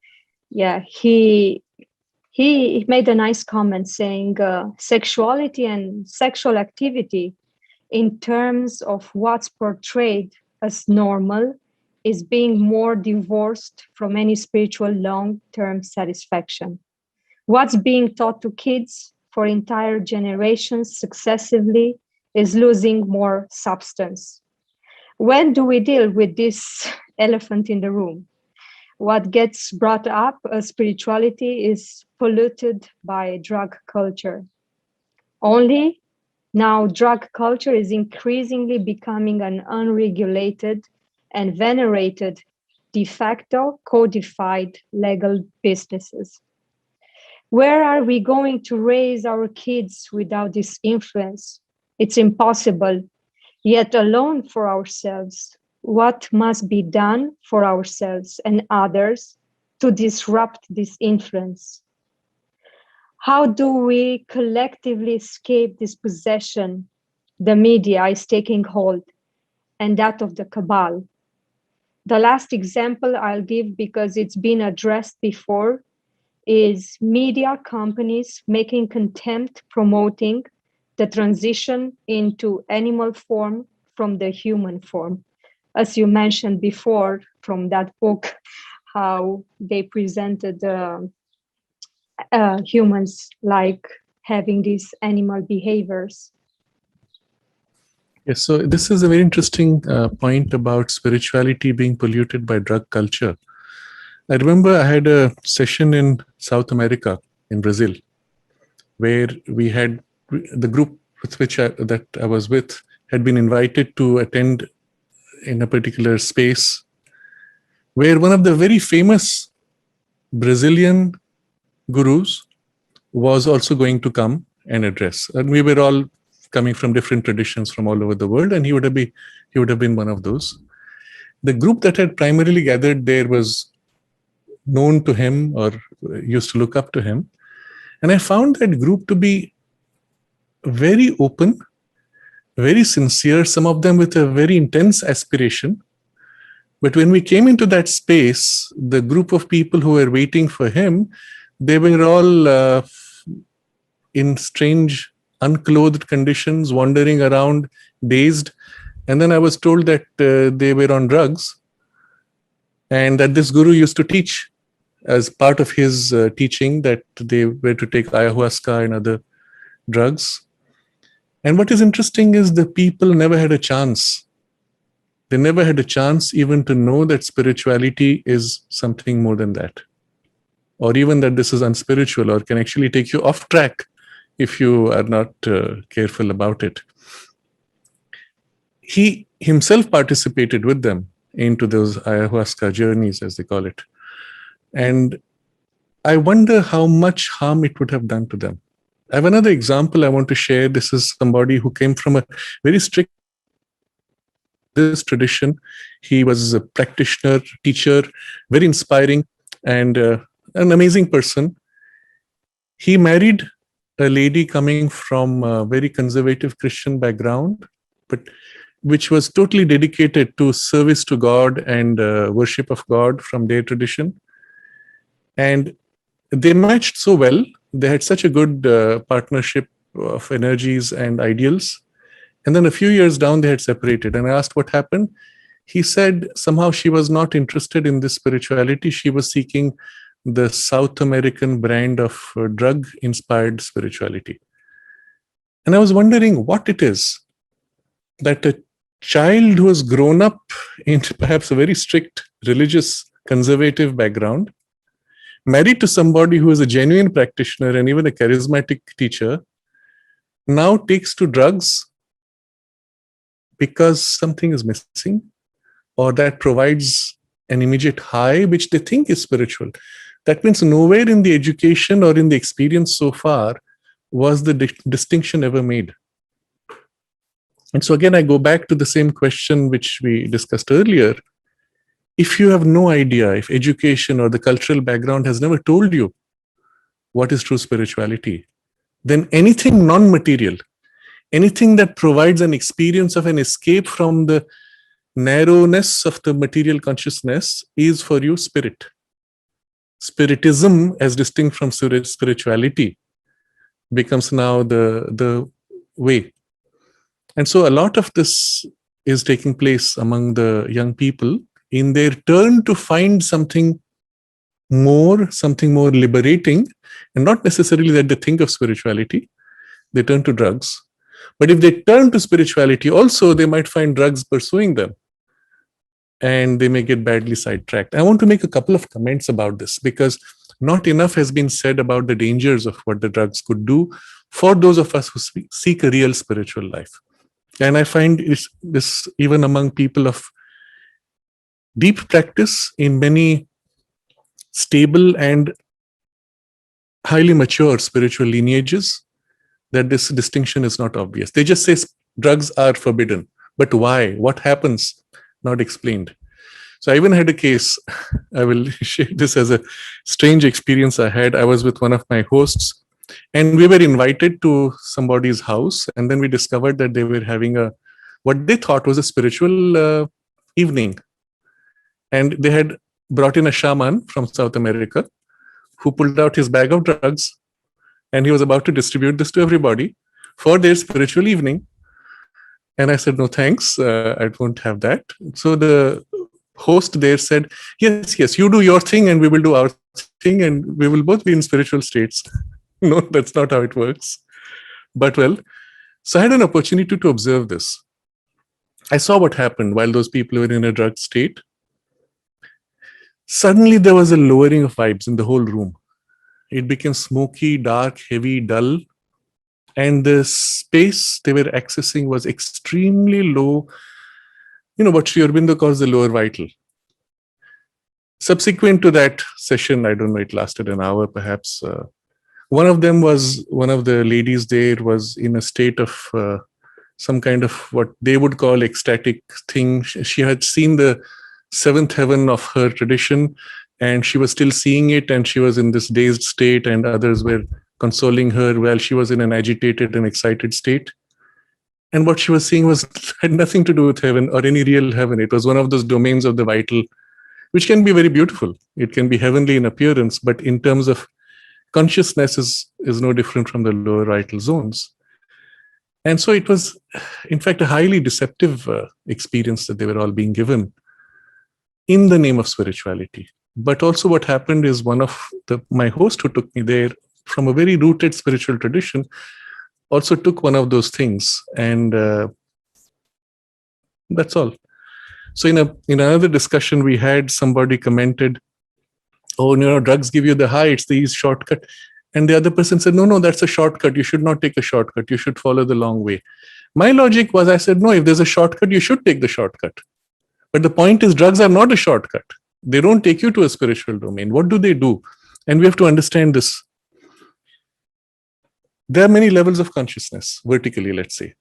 yeah, he made a nice comment saying sexuality and sexual activity in terms of what's portrayed as normal is being more divorced from any spiritual long-term satisfaction. What's being taught to kids for entire generations successively is losing more substance. When do we deal with this elephant in the room? what gets brought up as spirituality is polluted by drug culture. Only now drug culture is increasingly becoming an unregulated and venerated de facto codified legal businesses. Where are we going to raise our kids without this influence? It's impossible, yet alone for ourselves. What must be done for ourselves and others to disrupt this influence? How do we collectively escape this possession the media is taking hold, and that of the cabal? The last example I'll give, because it's been addressed before, is media companies making contempt promoting the transition into animal form from the human form. As you mentioned before from that book, how they presented humans like having these animal behaviors. Yes, so this is a very interesting point about spirituality being polluted by drug culture. I remember I had a session in South America, in Brazil, where we had the group with which that I was with had been invited to attend in a particular space where one of the very famous Brazilian gurus was also going to come and address. And we were all coming from different traditions from all over the world, and he would have been one of those. The group that had primarily gathered there was known to him or used to look up to him. And I found that group to be very open, very sincere, some of them with a very intense aspiration. But when we came into that space, the group of people who were waiting for him, they were all in strange, unclothed conditions, wandering around, dazed. And then I was told that they were on drugs and that this guru used to teach as part of his teaching that they were to take ayahuasca and other drugs. And what is interesting is the people never had a chance. They never had a chance even to know that spirituality is something more than that, or even that this is unspiritual or can actually take you off track if you are not careful about it. He himself participated with them into those ayahuasca journeys, as they call it. And I wonder how much harm it would have done to them. I have another example I want to share. This is somebody who came from a very strict tradition. He was a practitioner, teacher, very inspiring, and an amazing person. He married a lady coming from a very conservative Christian background, but which was totally dedicated to service to God and worship of God from their tradition. And they matched so well. They had such a good partnership of energies and ideals. And then a few years down, they had separated. And I asked what happened. He said somehow she was not interested in this spirituality. She was seeking the South American brand of drug-inspired spirituality. And I was wondering what it is that a child who has grown up in perhaps a very strict religious conservative background, married to somebody who is a genuine practitioner and even a charismatic teacher, now takes to drugs because something is missing, or that provides an immediate high which they think is spiritual. That means nowhere in the education or in the experience so far was the distinction ever made. And so again, I go back to the same question which we discussed earlier. If you have no idea, if education or the cultural background has never told you what is true spirituality, then anything non-material, anything that provides an experience of an escape from the narrowness of the material consciousness is for you spirit. Spiritism, as distinct from spirituality, becomes now the way. And so a lot of this is taking place among the young people in their turn to find something more liberating, and not necessarily that they think of spirituality, they turn to drugs. But if they turn to spirituality also, they might find drugs pursuing them. and they may get badly sidetracked. I want to make a couple of comments about this because not enough has been said about the dangers of what the drugs could do for those of us who seek a real spiritual life. And I find this even among people of deep practice in many stable and highly mature spiritual lineages, that this distinction is not obvious. They just say drugs are forbidden. But why? What happens? Not explained. So I even had a case, I will share this as a strange experience I had. I was with one of my hosts, and we were invited to somebody's house, and then we discovered that they were having what they thought was a spiritual evening. And they had brought in a shaman from South America who pulled out his bag of drugs, and he was about to distribute this to everybody for their spiritual evening. And I said, no, thanks, I won't have that. So the host there said, yes, you do your thing and we will do our thing and we will both be in spiritual states. No, that's not how it works. But well, so I had an opportunity to observe this. I saw what happened while those people were in a drug state. Suddenly there was a lowering of vibes in the whole room. It became smoky, dark, heavy, dull. And the space they were accessing was extremely low. You know what Sri Aurobindo calls the lower vital. Subsequent to that session, I don't know, it lasted an hour perhaps. One of the ladies there was in a state of some kind of what they would call ecstatic thing. She had seen the seventh heaven of her tradition, and she was still seeing it, and she was in this dazed state, and others were consoling her while she was in an agitated and excited state. And what she was seeing had nothing to do with heaven or any real heaven. It was one of those domains of the vital, which can be very beautiful. It can be heavenly in appearance, but in terms of consciousness is no different from the lower vital zones. And so it was, in fact, a highly deceptive experience that they were all being given in the name of spirituality. But also what happened is one of my host who took me there from a very rooted spiritual tradition also took one of those things. And that's all. So in another discussion we had, somebody commented, oh, drugs give you the high, it's the easy shortcut. And the other person said, no, that's a shortcut. You should not take a shortcut. You should follow the long way. My logic was, I said, no, if there's a shortcut, you should take the shortcut. But the point is, drugs are not a shortcut. They don't take you to a spiritual domain. What do they do? And we have to understand this. There are many levels of consciousness, vertically, let's say.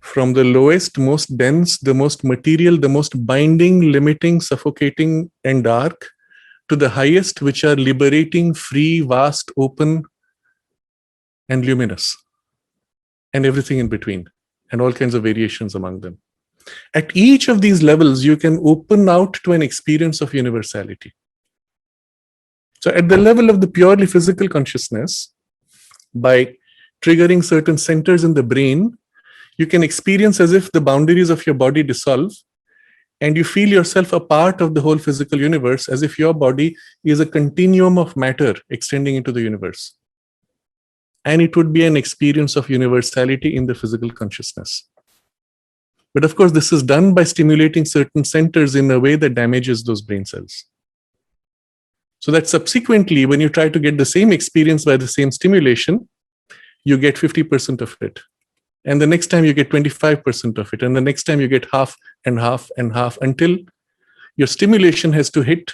From the lowest, most dense, the most material, the most binding, limiting, suffocating, and dark, to the highest, which are liberating, free, vast, open, and luminous. And everything in between, and all kinds of variations among them. At each of these levels, you can open out to an experience of universality. So at the level of the purely physical consciousness, by triggering certain centers in the brain, you can experience as if the boundaries of your body dissolve, and you feel yourself a part of the whole physical universe, as if your body is a continuum of matter extending into the universe. And it would be an experience of universality in the physical consciousness. But of course, this is done by stimulating certain centers in a way that damages those brain cells. So that subsequently, when you try to get the same experience by the same stimulation, you get 50% of it. And the next time you get 25% of it. And the next time you get half and half and half, until your stimulation has to hit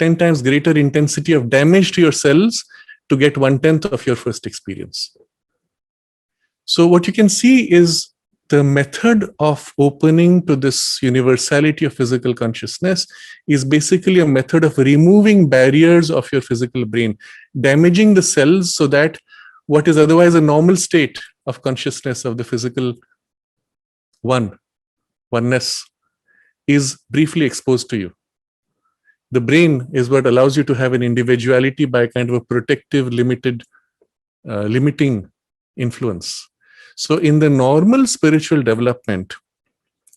10 times greater intensity of damage to your cells to get 1/10 of your first experience. So what you can see is the method of opening to this universality of physical consciousness is basically a method of removing barriers of your physical brain, damaging the cells so that what is otherwise a normal state of consciousness of the physical oneness is briefly exposed to you. The brain is what allows you to have an individuality by kind of a protective, limiting influence. So in the normal spiritual development,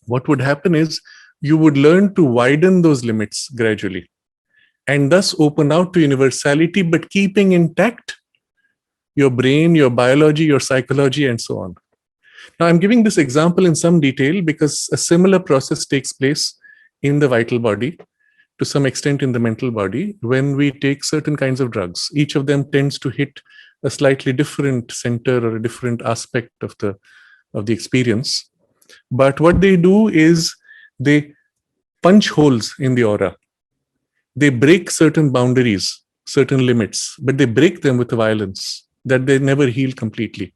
what would happen is you would learn to widen those limits gradually and thus open out to universality, but keeping intact your brain, your biology, your psychology, and so on. Now, I'm giving this example in some detail because a similar process takes place in the vital body, to some extent in the mental body, when we take certain kinds of drugs. Each of them tends to hit a slightly different center or a different aspect of the experience. But what they do is they punch holes in the aura. They break certain boundaries, certain limits, but they break them with a violence that they never heal completely.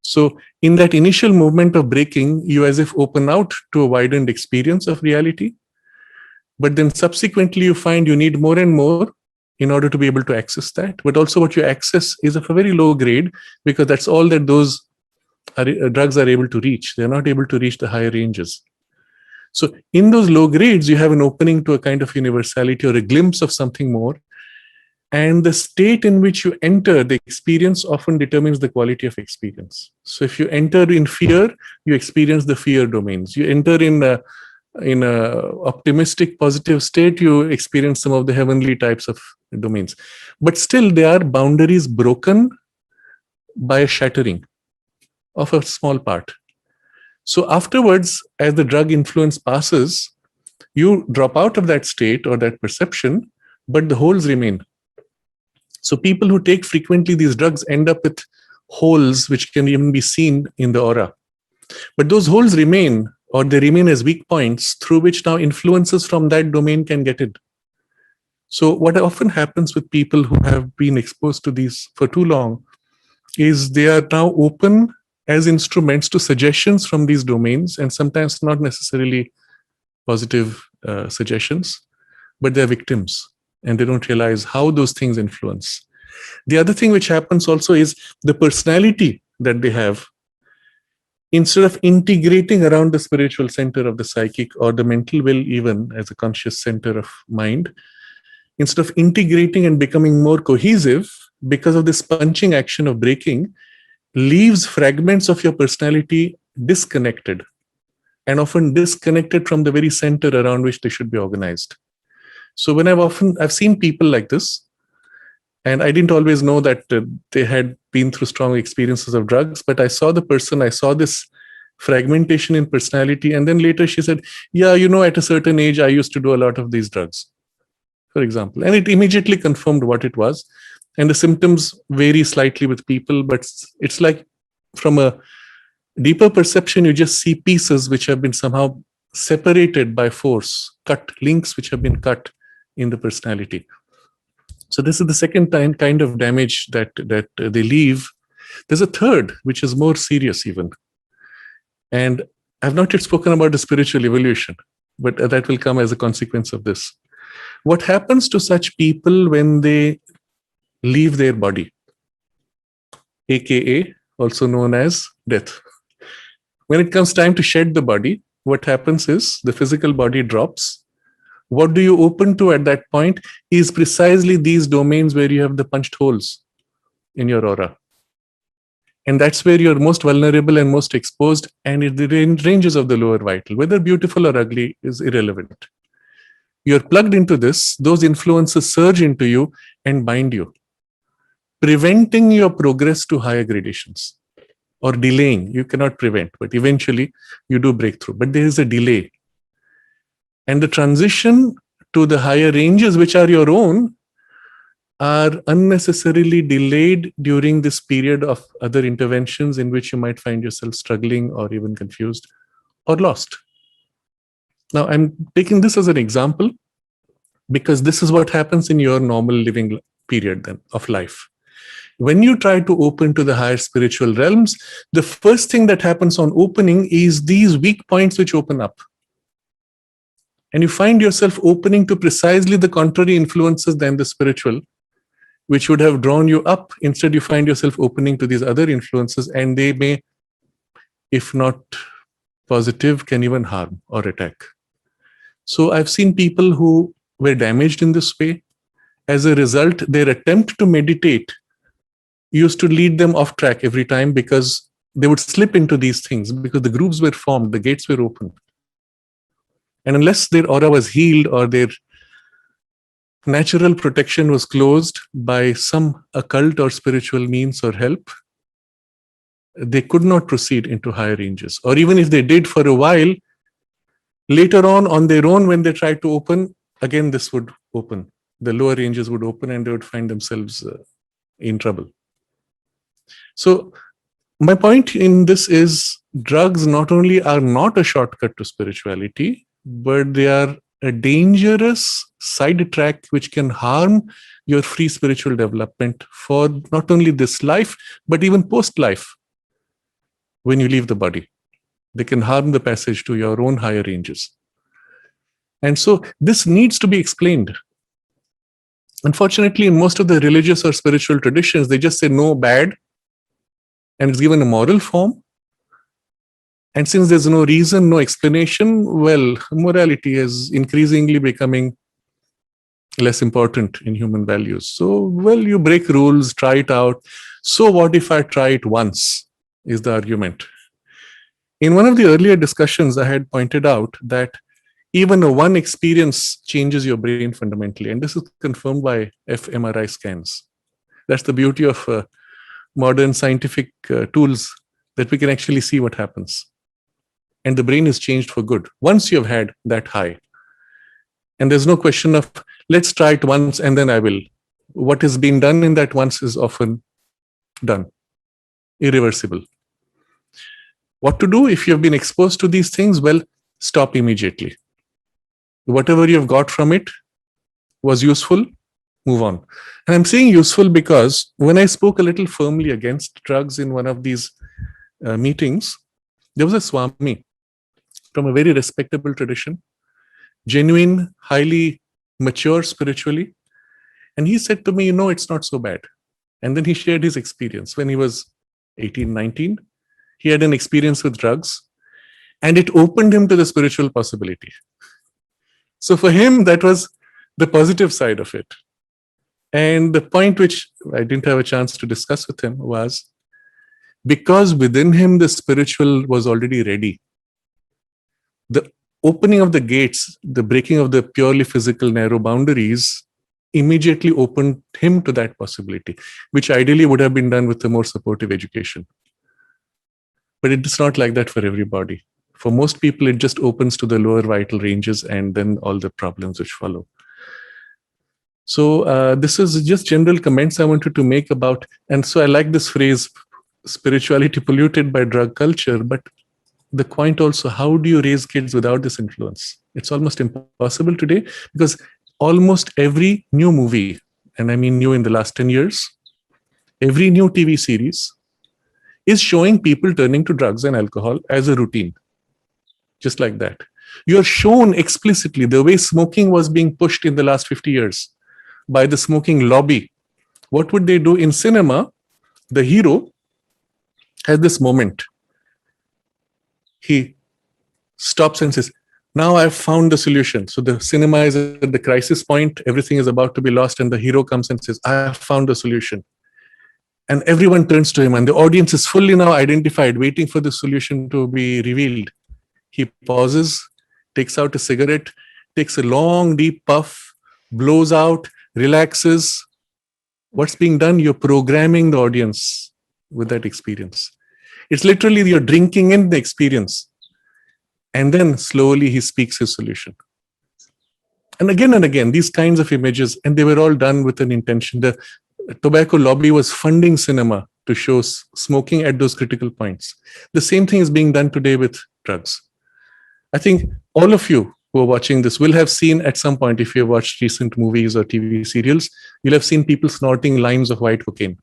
So in that initial movement of breaking, you as if open out to a widened experience of reality. But then subsequently you find you need more and more in order to be able to access that. But also what you access is of a very low grade, because that's all that those drugs are able to reach. They're not able to reach the higher ranges. So in those low grades, you have an opening to a kind of universality or a glimpse of something more. And the state in which you enter the experience often determines the quality of experience. So if you enter in fear, you experience the fear domains. You enter in a optimistic, positive state, you experience some of the heavenly types of domains. But still, there are boundaries broken by a shattering of a small part. So afterwards, as the drug influence passes, you drop out of that state or that perception, but the holes remain. So people who take frequently these drugs end up with holes which can even be seen in the aura. But those holes remain, or they remain as weak points through which now influences from that domain can get in. So what often happens with people who have been exposed to these for too long is they are now open as instruments to suggestions from these domains, and sometimes not necessarily positive suggestions, but they're victims and they don't realize how those things influence. The other thing which happens also is the personality that they have, instead of integrating around the spiritual center of the psychic or the mental will, even as a conscious center of mind, instead of integrating and becoming more cohesive, because of this punching action of breaking, leaves fragments of your personality disconnected, and often disconnected from the very center around which they should be organized. So when I've seen people like this, and I didn't always know that they had been through strong experiences of drugs, but I saw the person, I saw this fragmentation in personality, and then later she said, yeah, at a certain age, I used to do a lot of these drugs, for example. And it immediately confirmed what it was. And the symptoms vary slightly with people, but it's like from a deeper perception, you just see pieces which have been somehow separated by force, cut, links which have been cut in the personality. So this is the second kind of damage that they leave. There's a third, which is more serious even. And I've not yet spoken about the spiritual evolution, but that will come as a consequence of this. What happens to such people when they leave their body, aka also known as death? When it comes time to shed the body, what happens is the physical body drops. What do you open to at that point is precisely these domains where you have the punched holes in your aura. And that's where you're most vulnerable and most exposed, and the ranges of the lower vital, whether beautiful or ugly, is irrelevant. You're plugged into this, those influences surge into you and bind you, preventing your progress to higher gradations, or delaying. You cannot prevent, but eventually you do break through. But there is a delay. And the transition to the higher ranges, which are your own, are unnecessarily delayed during this period of other interventions in which you might find yourself struggling or even confused or lost. Now, I'm taking this as an example because this is what happens in your normal living period then of life. When you try to open to the higher spiritual realms, the first thing that happens on opening is these weak points which open up. And you find yourself opening to precisely the contrary influences than the spiritual, which would have drawn you up. Instead, you find yourself opening to these other influences, and they may, if not positive, can even harm or attack. So I've seen people who were damaged in this way. As a result, their attempt to meditate used to lead them off track every time, because they would slip into these things because the grooves were formed, the gates were open. And unless their aura was healed or their natural protection was closed by some occult or spiritual means or help, they could not proceed into higher ranges. Or even if they did for a while, Later on their own, when they tried to open, again, this would open. The lower ranges would open and they would find themselves in trouble. So my point in this is drugs not only are not a shortcut to spirituality, but they are a dangerous sidetrack which can harm your free spiritual development for not only this life, but even post-life. When you leave the body, they can harm the passage to your own higher ranges. And so this needs to be explained. Unfortunately, in most of the religious or spiritual traditions, they just say no, bad, and it's given a moral form. And since there's no reason, no explanation, well, morality is increasingly becoming less important in human values. So, well, you break rules, try it out. So what if I try it once, is the argument. In one of the earlier discussions, I had pointed out that even a one experience changes your brain fundamentally. And this is confirmed by fMRI scans. That's the beauty of modern scientific tools, that we can actually see what happens. And the brain is changed for good once you've had that high. And there's no question of, let's try it once and then I will. What is being done in that once is often done, irreversible. What to do if you have been exposed to these things? Well, stop immediately. Whatever you've got from it was useful, move on. And I'm saying useful because when I spoke a little firmly against drugs in one of these meetings, there was a Swami from a very respectable tradition, genuine, highly mature spiritually. And he said to me, it's not so bad. And then he shared his experience. When he was 18, 19, he had an experience with drugs and it opened him to the spiritual possibility. So for him, that was the positive side of it. And the point which I didn't have a chance to discuss with him was, because within him the spiritual was already ready, the opening of the gates, the breaking of the purely physical narrow boundaries immediately opened him to that possibility, which ideally would have been done with a more supportive education. But it's not like that for everybody. For most people, it just opens to the lower vital ranges and then all the problems which follow. So this is just general comments I wanted to make about, and so I like this phrase, spirituality polluted by drug culture, but the point also, how do you raise kids without this influence? It's almost impossible today because almost every new movie, and I mean new in the last 10 years, every new TV series is showing people turning to drugs and alcohol as a routine. Just like that. You're shown explicitly the way smoking was being pushed in the last 50 years by the smoking lobby. What would they do in cinema? The hero has this moment. He stops and says, now I've found the solution. So the cinema is at the crisis point. Everything is about to be lost. And the hero comes and says, I have found the solution. And everyone turns to him and the audience is fully now identified, waiting for the solution to be revealed. He pauses, takes out a cigarette, takes a long, deep puff, blows out, relaxes. What's being done? You're programming the audience with that experience. It's literally you're drinking in the experience. And then slowly he speaks his solution. And again, these kinds of images, and they were all done with an intention. The tobacco lobby was funding cinema to show smoking at those critical points. The same thing is being done today with drugs. I think all of you who are watching this will have seen at some point, if you have watched recent movies or TV serials, you'll have seen people snorting lines of white cocaine.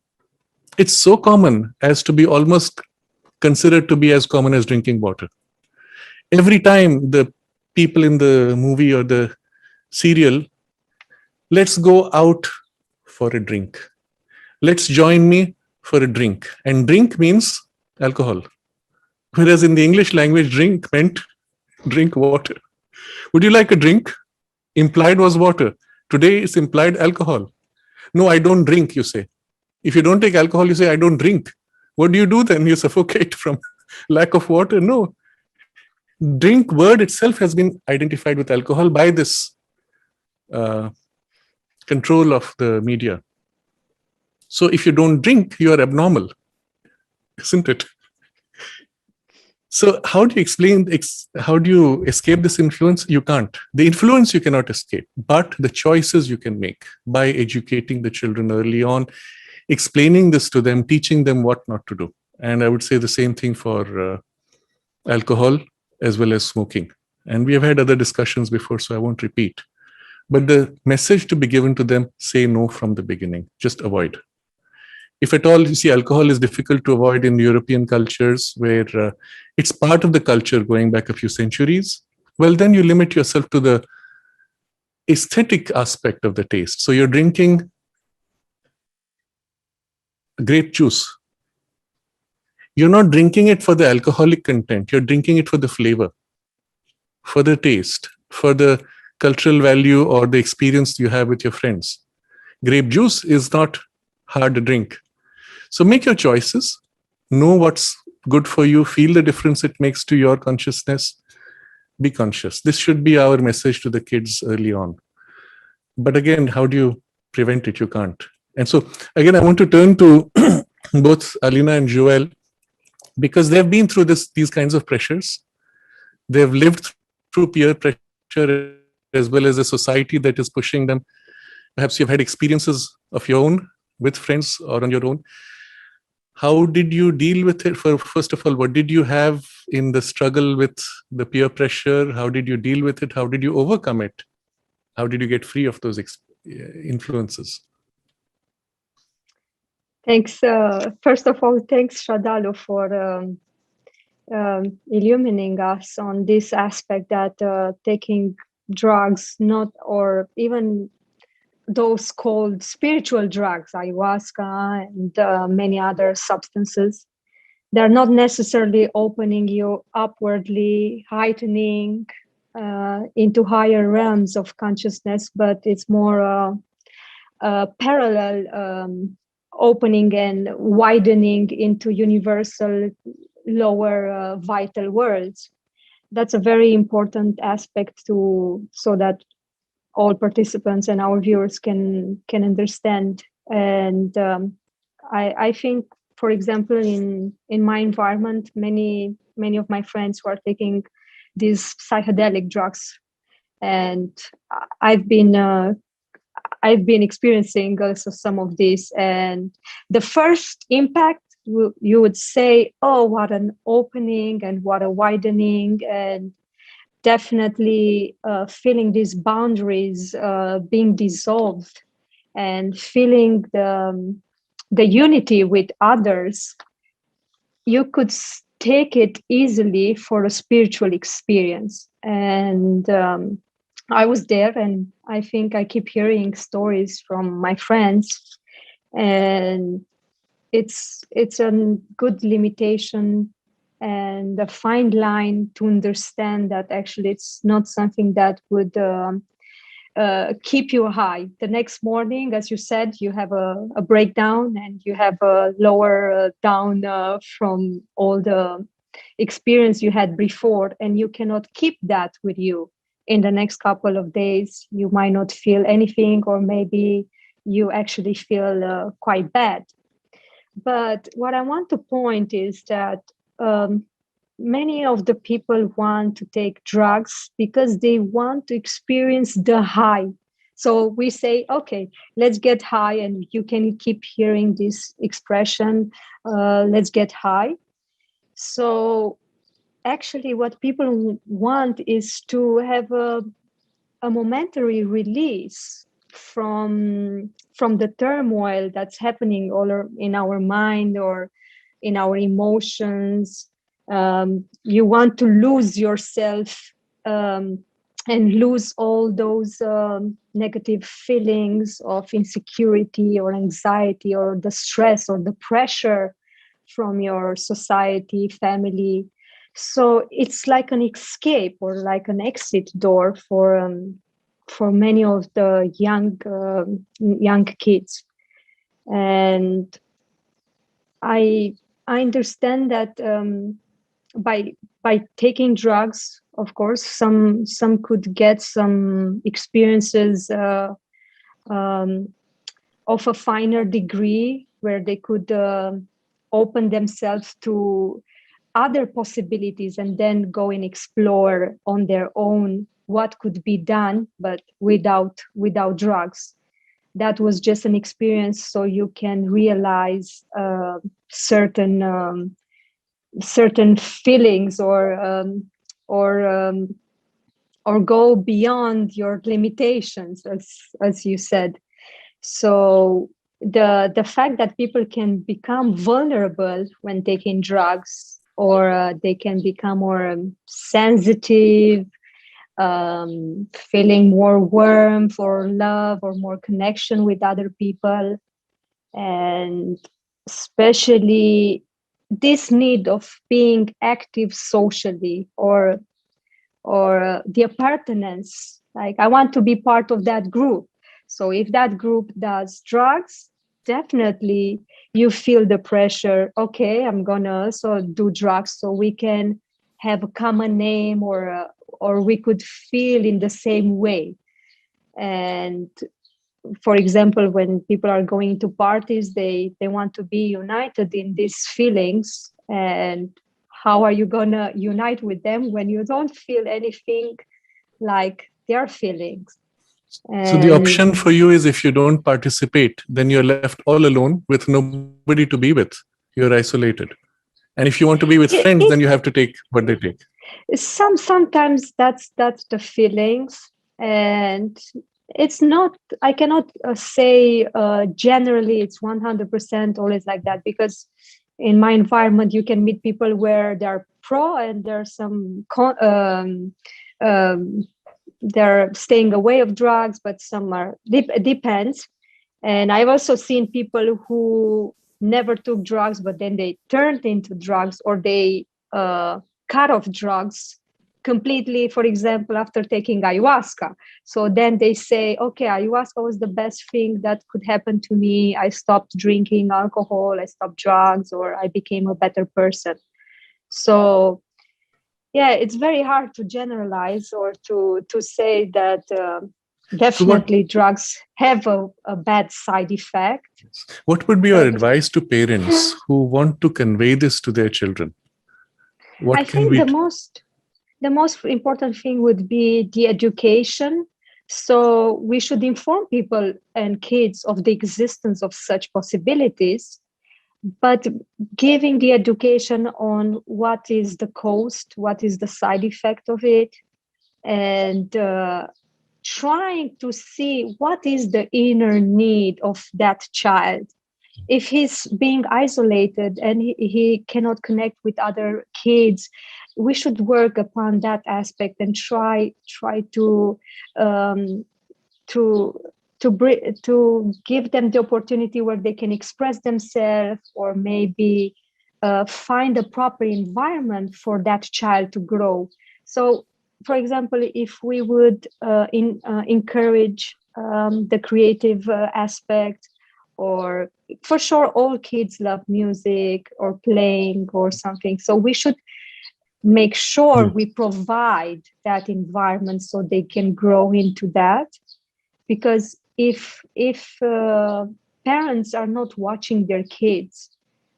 It's so common as to be almost considered to be as common as drinking water. Every time the people in the movie or the serial, let's go out for a drink. Let's join me for a drink. And drink means alcohol. Whereas in the English language, drink meant drink water. Would you like a drink? Implied was water. Today it's implied alcohol. No, I don't drink, you say. If you don't take alcohol, you say, I don't drink. What do you do then? You suffocate from lack of water? No. Drink word itself has been identified with alcohol by this control of the media. So if you don't drink, you are abnormal, isn't it? So how do you explain, how do you escape this influence? You can't. The influence you cannot escape, but the choices you can make by educating the children early on, explaining this to them, teaching them what not to do. And I would say the same thing for alcohol as well as smoking. And we have had other discussions before, so I won't repeat. But the message to be given to them, say no from the beginning, just avoid. If at all, you see, alcohol is difficult to avoid in European cultures where it's part of the culture going back a few centuries. Well, then you limit yourself to the aesthetic aspect of the taste. So you're drinking grape juice. You're not drinking it for the alcoholic content. You're drinking it for the flavor, for the taste, for the cultural value or the experience you have with your friends. Grape juice is not hard to drink. So make your choices, know what's good for you, feel the difference it makes to your consciousness, be conscious. This should be our message to the kids early on. But again, how do you prevent it? You can't. And so again, I want to turn to both Alina and Joel, because they've been through these kinds of pressures. They've lived through peer pressure as well as a society that is pushing them. Perhaps you've had experiences of your own with friends or on your own. How did you deal with it? First of all, what did you have in the struggle with the peer pressure? How did you deal with it? How did you overcome it? How did you get free of those influences? Thanks. First of all, thanks, Sraddhalu, for illuminating us on this aspect that taking drugs, not or even those called spiritual drugs, ayahuasca and many other substances, they're not necessarily opening you upwardly, heightening into higher realms of consciousness, but it's more parallel opening and widening into universal lower vital worlds. That's a very important aspect so that all participants and our viewers can understand. And I think, for example, in my environment, many of my friends who are taking these psychedelic drugs, and I've been experiencing also some of this. And the first impact, you would say, oh, what an opening and what a widening, and definitely feeling these boundaries being dissolved and feeling the unity with others. You could take it easily for a spiritual experience. And I was there, and I think I keep hearing stories from my friends, and it's a good limitation and a fine line to understand that actually it's not something that would keep you high. The next morning, as you said, you have a breakdown and you have a lower down from all the experience you had before, and you cannot keep that with you. In the next couple of days, you might not feel anything, or maybe you actually feel quite bad. But what I want to point is that many of the people want to take drugs because they want to experience the high. So we say, okay, let's get high, and you can keep hearing this expression, let's get high. So actually what people want is to have a momentary release from the turmoil that's happening all in our mind or in our emotions. You want to lose yourself and lose all those negative feelings of insecurity or anxiety or the stress or the pressure from your society, family. So it's like an escape or like an exit door for many of the young kids. And I understand that by taking drugs, of course, some could get some experiences of a finer degree where they could open themselves to other possibilities and then go and explore on their own what could be done, but without drugs. That was just an experience, so you can realize certain feelings, or go beyond your limitations, as you said. So the fact that people can become vulnerable when taking drugs, or they can become more sensitive, feeling more warmth or love or more connection with other people, and especially this need of being active socially, or the appartenance, like I want to be part of that group. So if that group does drugs, definitely you feel the pressure. Okay, I'm gonna also do drugs so we can have a common name, or we could feel in the same way. And for example, when people are going to parties, they want to be united in these feelings. And how are you gonna unite with them when you don't feel anything like their feelings? So the option for you is, if you don't participate, then you're left all alone with nobody to be with. You're isolated. And if you want to be with friends, then you have to take what they take. Sometimes that's the feelings, and it's not. I cannot say generally it's 100% always like that, because in my environment you can meet people where they're pro and there's some they're staying away of drugs, but some are depends. And I've also seen people who never took drugs, but then they turned into drugs, or they cut off drugs completely, for example, after taking ayahuasca. So then they say, okay, ayahuasca was the best thing that could happen to me. I stopped drinking alcohol, I stopped drugs, or I became a better person. So yeah, it's very hard to generalize, or to say that definitely drugs have a bad side effect. What would be your advice to parents who want to convey this to their children? I think the most important thing would be the education. So we should inform people and kids of the existence of such possibilities, but giving the education on what is the cost, what is the side effect of it, and trying to see what is the inner need of that child. If he's being isolated and he cannot connect with other kids, we should work upon that aspect and try to give them the opportunity where they can express themselves, or maybe find a proper environment for that child to grow. So, for example, if we would encourage the creative aspect, or for sure all kids love music or playing or something, so we should make sure we provide that environment so they can grow into that. Because if parents are not watching their kids,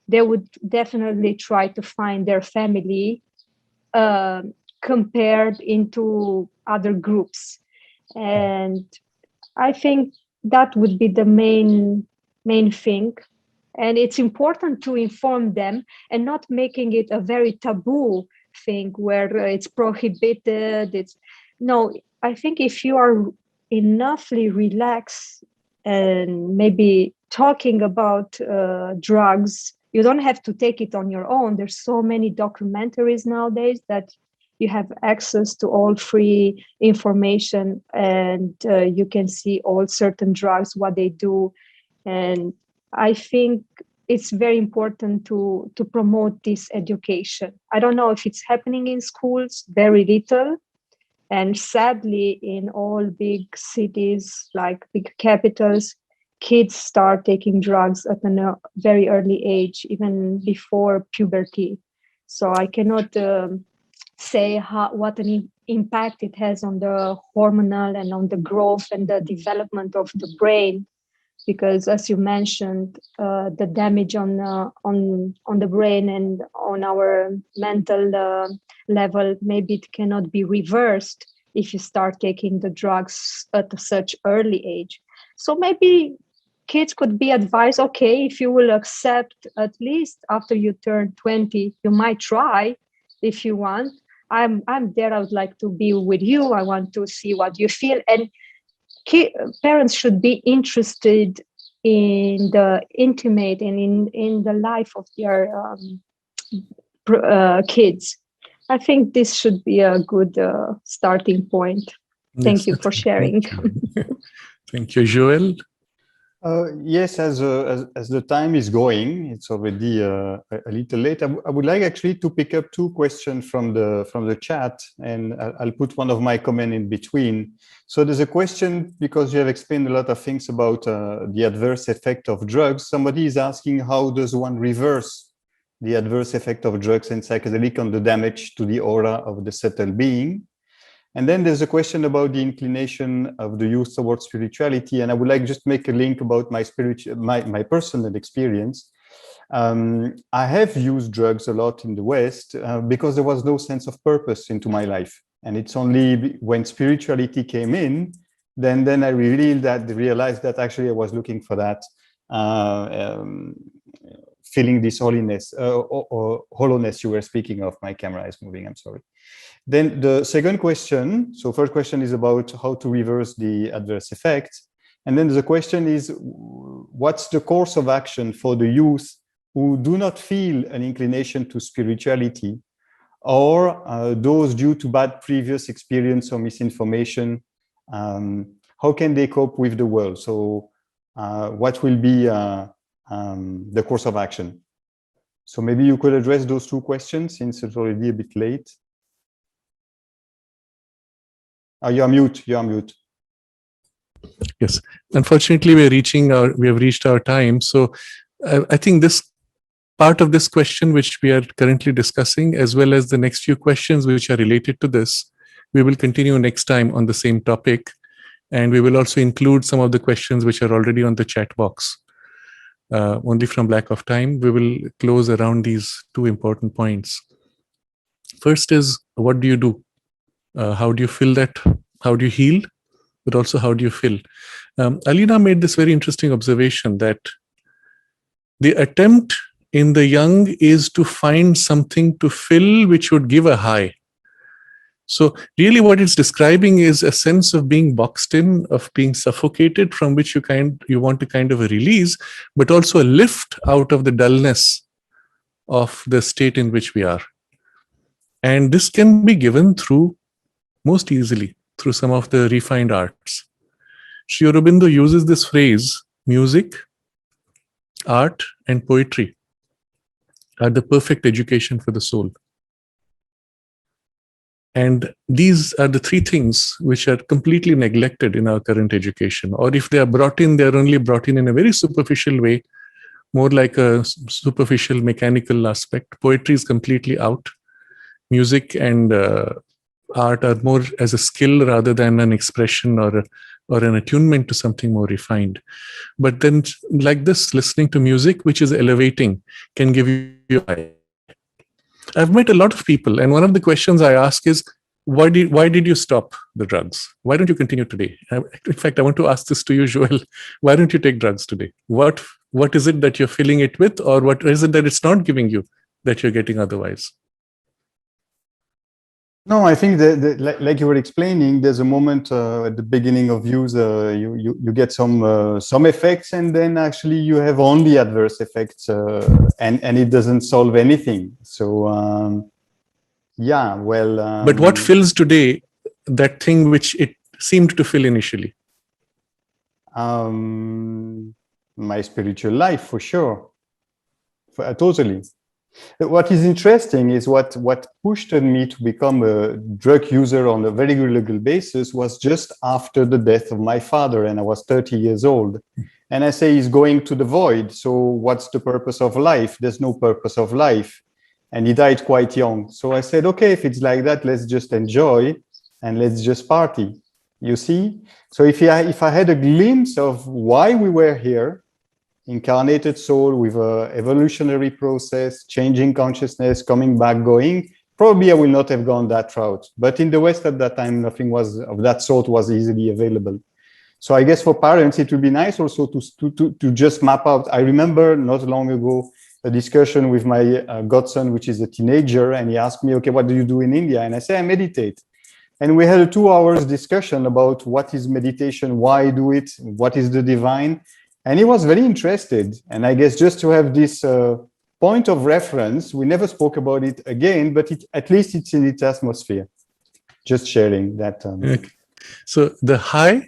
they would definitely try to find their family compared into other groups. And I think that would be the main thing. And it's important to inform them and not making it a very taboo thing where it's prohibited. I think if you are enoughly relaxed and maybe talking about drugs, you don't have to take it on your own. There's so many documentaries nowadays that you have access to all free information, and you can see all certain drugs, what they do. And I think it's very important to promote this education. I don't know if it's happening in schools, very little. And sadly, in all big cities, like big capitals, kids start taking drugs at a very early age, even before puberty. So I cannot say what an impact it has on the hormonal and on the growth and the development of the brain. because as you mentioned, the damage on the brain and on our mental level, maybe it cannot be reversed if you start taking the drugs at such early age. So maybe kids could be advised, okay, if you will accept at least after you turn 20, you might try if you want. I'm there. I would like to be with you. I want to see what you feel. And parents should be interested in the intimate and in the life of their kids. I think this should be a good starting point. Thank you for sharing. Thank you, Joel. Yes, as the time is going, it's already a little late. I would like actually to pick up two questions from the chat, and I'll put one of my comments in between. So there's a question, because you have explained a lot of things about the adverse effect of drugs. Somebody is asking, how does one reverse the adverse effect of drugs and psychedelic on the damage to the aura of the subtle being? And then there's a question about the inclination of the youth towards spirituality. And I would like just make a link about my personal experience. I have used drugs a lot in the West because there was no sense of purpose into my life. And it's only when spirituality came in, then I realized that actually I was looking for that, feeling this holiness or hollowness you were speaking of. My camera is moving, I'm sorry. Then the second question, so first question is about how to reverse the adverse effects. And then the question is, what's the course of action for the youth who do not feel an inclination to spirituality, or those due to bad previous experience or misinformation? How can they cope with the world? So what will be the course of action? So maybe you could address those two questions since it's already a bit late. Oh, you're mute. You're mute. Yes, unfortunately, we have reached our time. So I think this part of this question, which we are currently discussing, as well as the next few questions which are related to this, we will continue next time on the same topic. And we will also include some of the questions which are already on the chat box. Only from lack of time, we will close around these two important points. First is, what do you do? How do you feel that? How do you heal? But also, how do you feel? Alina made this very interesting observation that the attempt in the young is to find something to fill which would give a high. So really what it's describing is a sense of being boxed in, of being suffocated, from which you want to kind of a release, but also a lift out of the dullness of the state in which we are. And this can be given through, most easily, through some of the refined arts. Sri Aurobindo uses this phrase, music, art, and poetry are the perfect education for the soul. And these are the three things which are completely neglected in our current education. Or if they are brought in, they are only brought in a very superficial way, more like a superficial mechanical aspect. Poetry is completely out. Music and art are more as a skill rather than an expression or an attunement to something more refined. But then, like this, listening to music, which is elevating, can give you high. I've met a lot of people, and one of the questions I ask is, why did you stop the drugs? Why don't you continue today? In fact, I want to ask this to you, Joel. Why don't you take drugs today? What is it that you're filling it with, or what is it that it's not giving you that you're getting otherwise? No, I think that like you were explaining, there's a moment at the beginning of use, you get some effects, and then actually you have only adverse effects, and it doesn't solve anything. So yeah, well. But what fills today that thing which it seemed to fill initially? My spiritual life, for sure, totally. What is interesting is what pushed me to become a drug user on a very regular basis was just after the death of my father, and I was 30 years old. And I say, he's going to the void. So what's the purpose of life? There's no purpose of life. And he died quite young. So I said, okay, if it's like that, let's just enjoy and let's just party. You see? So if I had a glimpse of why we were here, incarnated soul with a evolutionary process, changing consciousness, coming back, going, probably I will not have gone that route. But in the West at that time, nothing was of that sort was easily available. So I guess for parents, it would be nice also to just map out. I remember not long ago a discussion with my godson, which is a teenager, and he asked me, okay, what do you do in India? And I say, I meditate. And we had a 2 hours discussion about what is meditation, why do it, what is the divine. And he was very interested. And I guess just to have this point of reference, we never spoke about it again, but at least it's in its atmosphere. Just sharing that. Okay. So the high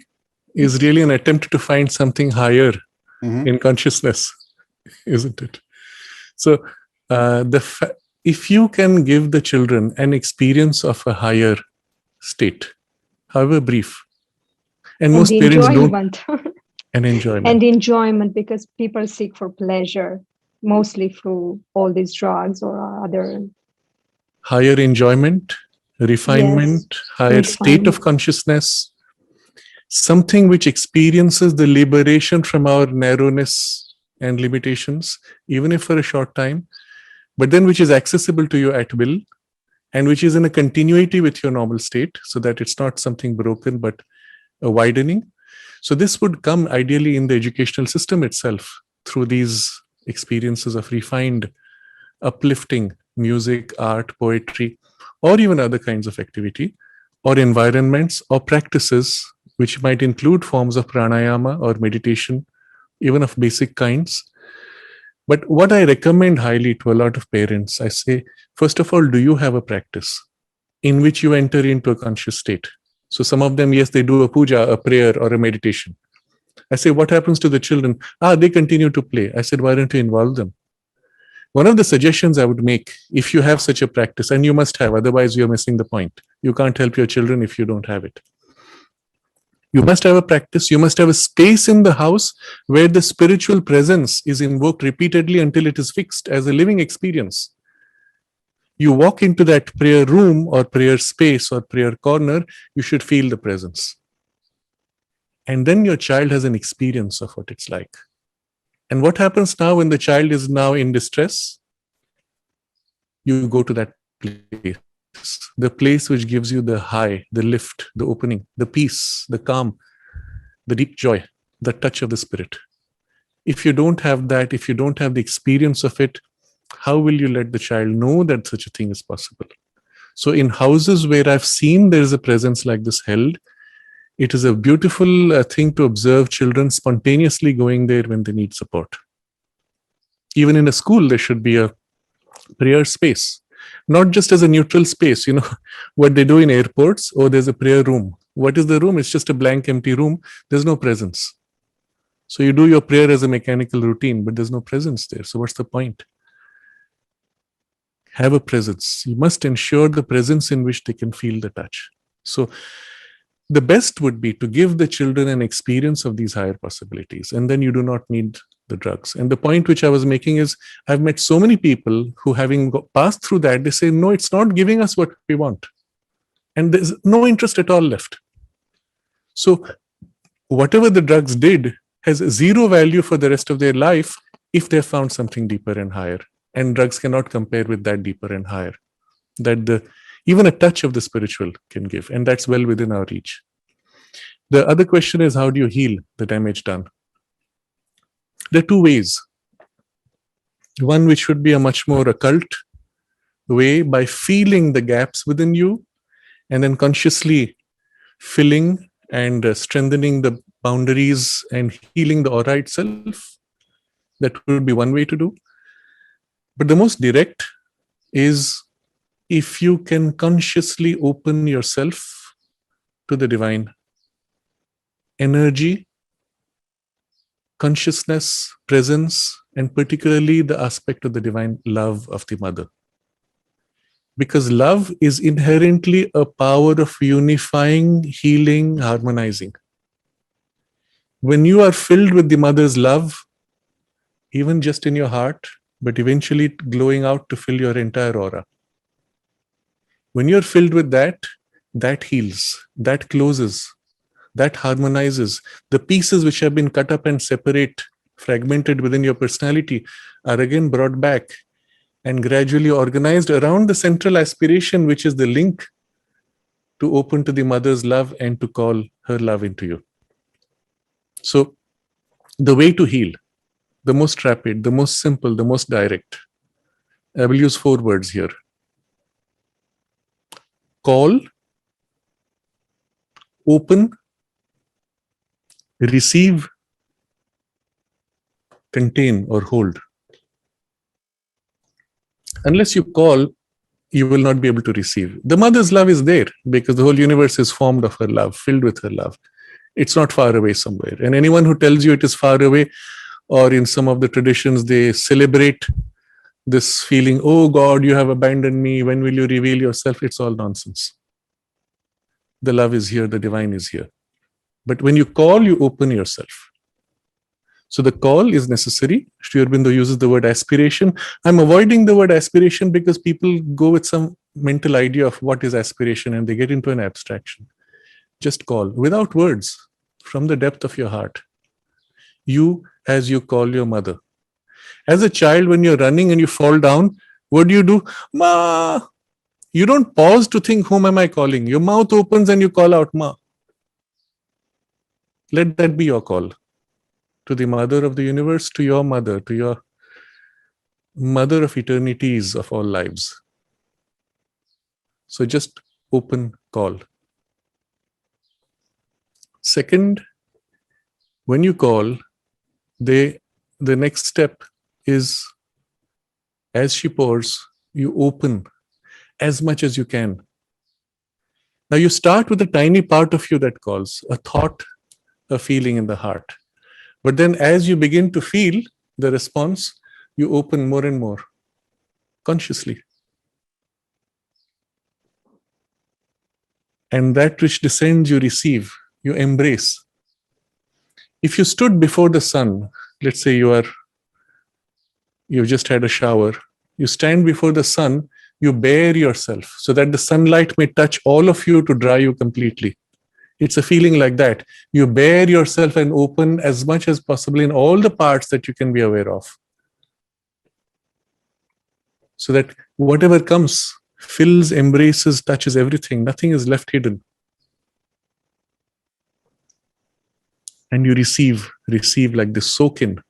is really an attempt to find something higher in consciousness, isn't it? So if you can give the children an experience of a higher state, however brief, and most parents don't, and enjoyment. And enjoyment, because people seek for pleasure, mostly through all these drugs or other. Higher enjoyment, refinement, Yes, higher state of consciousness, something which experiences the liberation from our narrowness and limitations, even if for a short time, but then which is accessible to you at will, and which is in a continuity with your normal state, so that it's not something broken, but a widening. So this would come ideally in the educational system itself through these experiences of refined, uplifting music, art, poetry, or even other kinds of activity, or environments or practices, which might include forms of pranayama or meditation, even of basic kinds. But what I recommend highly to a lot of parents, I say, first of all, do you have a practice in which you enter into a conscious state? So some of them, yes, they do a puja, a prayer, or a meditation. I say, what happens to the children? They continue to play. I said, why don't you involve them? One of the suggestions I would make, if you have such a practice, and you must have, otherwise you're missing the point. You can't help your children if you don't have it. You must have a practice. You must have a space in the house where the spiritual presence is invoked repeatedly until it is fixed as a living experience. You walk into that prayer room or prayer space or prayer corner, you should feel the presence. And then your child has an experience of what it's like. And what happens now when the child is now in distress? You go to that place. The place which gives you the high, the lift, the opening, the peace, the calm, the deep joy, the touch of the spirit. If you don't have that, if you don't have the experience of it, how will you let the child know that such a thing is possible? So in houses where I've seen there is a presence like this held, it is a beautiful thing to observe children spontaneously going there when they need support. Even in a school, there should be a prayer space. Not just as a neutral space, what they do in airports, there's a prayer room. What is the room? It's just a blank, empty room. There's no presence. So you do your prayer as a mechanical routine, but there's no presence there. So what's the point? Have a presence. You must ensure the presence in which they can feel the touch. So the best would be to give the children an experience of these higher possibilities, and then you do not need the drugs. And the point which I was making is, I've met so many people who, having passed through that, they say, no, it's not giving us what we want. And there's no interest at all left. So whatever the drugs did has zero value for the rest of their life if they found something deeper and higher. And drugs cannot compare with that deeper and higher, that even a touch of the spiritual can give. And that's well within our reach. The other question is, how do you heal the damage done? There are two ways. One which should be a much more occult way, by feeling the gaps within you and then consciously filling and strengthening the boundaries and healing the aura itself. That would be one way to do. But the most direct is if you can consciously open yourself to the divine energy, consciousness, presence, and particularly the aspect of the divine love of the mother. Because love is inherently a power of unifying, healing, harmonizing. When you are filled with the mother's love, even just in your heart, but eventually glowing out to fill your entire aura. When you're filled with that, that heals, that closes that harmonizes. The pieces which have been cut up and fragmented within your personality are again brought back and gradually organized around the central aspiration, which is the link to open to the mother's love and to call her love into you. So the way to heal, the most rapid, the most simple, the most direct, I will use 4 words here. Call, open, receive, contain or hold. Unless you call, you will not be able to receive. The mother's love is there because the whole universe is formed of her love, filled with her love. It's not far away somewhere. And anyone who tells you it is far away, or in some of the traditions, they celebrate this feeling, oh God, you have abandoned me. When will you reveal yourself? It's all nonsense. The love is here, the divine is here. But when you call, you open yourself. So the call is necessary. Sri Aurobindo uses the word aspiration. I'm avoiding the word aspiration because people go with some mental idea of what is aspiration and they get into an abstraction. Just call without words from the depth of your heart. You as you call your mother. As a child, when you're running and you fall down, what do? Ma! You don't pause to think, whom am I calling? Your mouth opens and you call out, Ma. Let that be your call. To the mother of the universe, to your mother of eternities of all lives. So just open call. Second, when you call, the next step is, as she pours, you open as much as you can. Now you start with a tiny part of you that calls, a thought, a feeling in the heart. But then as you begin to feel the response, you open more and more consciously. And that which descends, you receive, you embrace. If you stood before the sun, let's say you've just had a shower, you stand before the sun, you bare yourself so that the sunlight may touch all of you to dry you completely. It's a feeling like that. You bare yourself and open as much as possible in all the parts that you can be aware of. So that whatever comes, fills, embraces, touches everything. Nothing is left hidden. And you receive like this, soak in.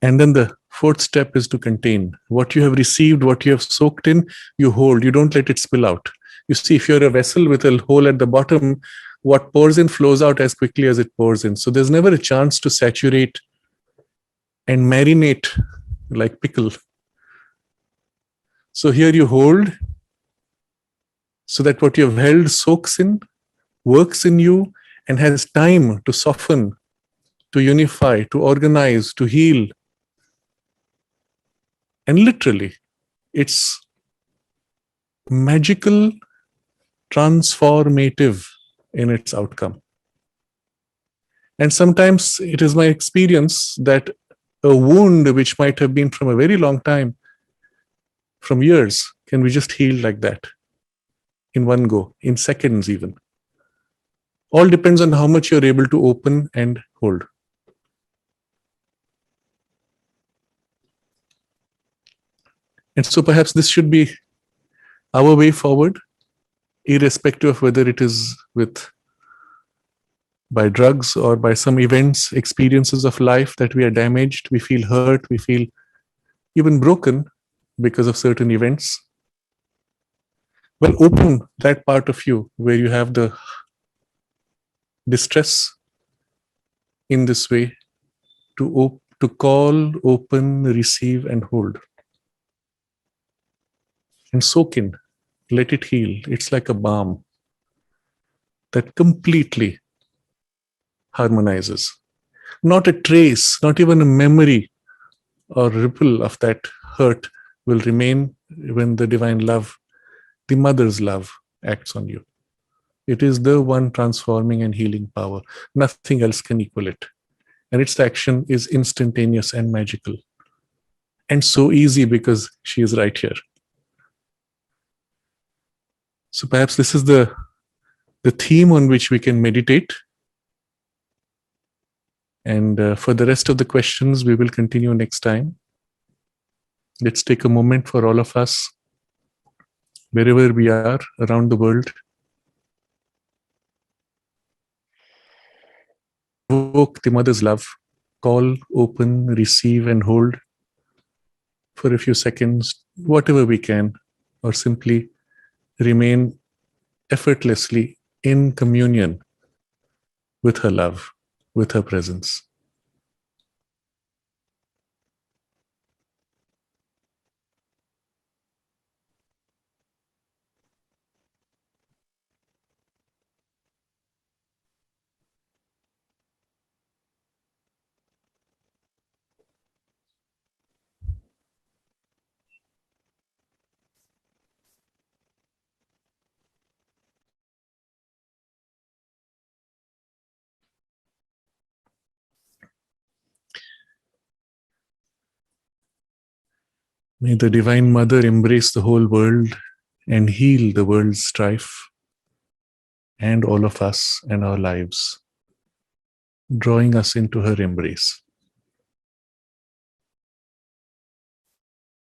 And then the 4th step is to contain. What you have received, what you have soaked in, you hold. You don't let it spill out. You see, if you're a vessel with a hole at the bottom, what pours in flows out as quickly as it pours in. So there's never a chance to saturate and marinate like pickle. So here you hold so that what you have held soaks in, works in you, and has time to soften, to unify, to organize, to heal. And literally, it's magical, transformative in its outcome. And sometimes it is my experience that a wound which might have been from a very long time, from years, can be just healed like that, in one go, in seconds even. All depends on how much you're able to open and hold. And so perhaps this should be our way forward, irrespective of whether it is by drugs or by some events, experiences of life that we are damaged, we feel hurt, we feel even broken because of certain events. Well, open that part of you where you have the distress in this way to call, open, receive, and hold. And soak in, let it heal. It's like a balm that completely harmonizes. Not a trace, not even a memory or ripple of that hurt will remain when the divine love, the mother's love, acts on you. It is the one transforming and healing power. Nothing else can equal it. And its action is instantaneous and magical. And so easy because she is right here. So perhaps this is the the theme on which we can meditate. And for the rest of the questions, we will continue next time. Let's take a moment for all of us, wherever we are around the world. Evoke the mother's love. Call, open, receive, and hold for a few seconds, whatever we can, or simply remain effortlessly in communion with her love, with her presence. May the Divine Mother embrace the whole world and heal the world's strife and all of us and our lives, drawing us into her embrace.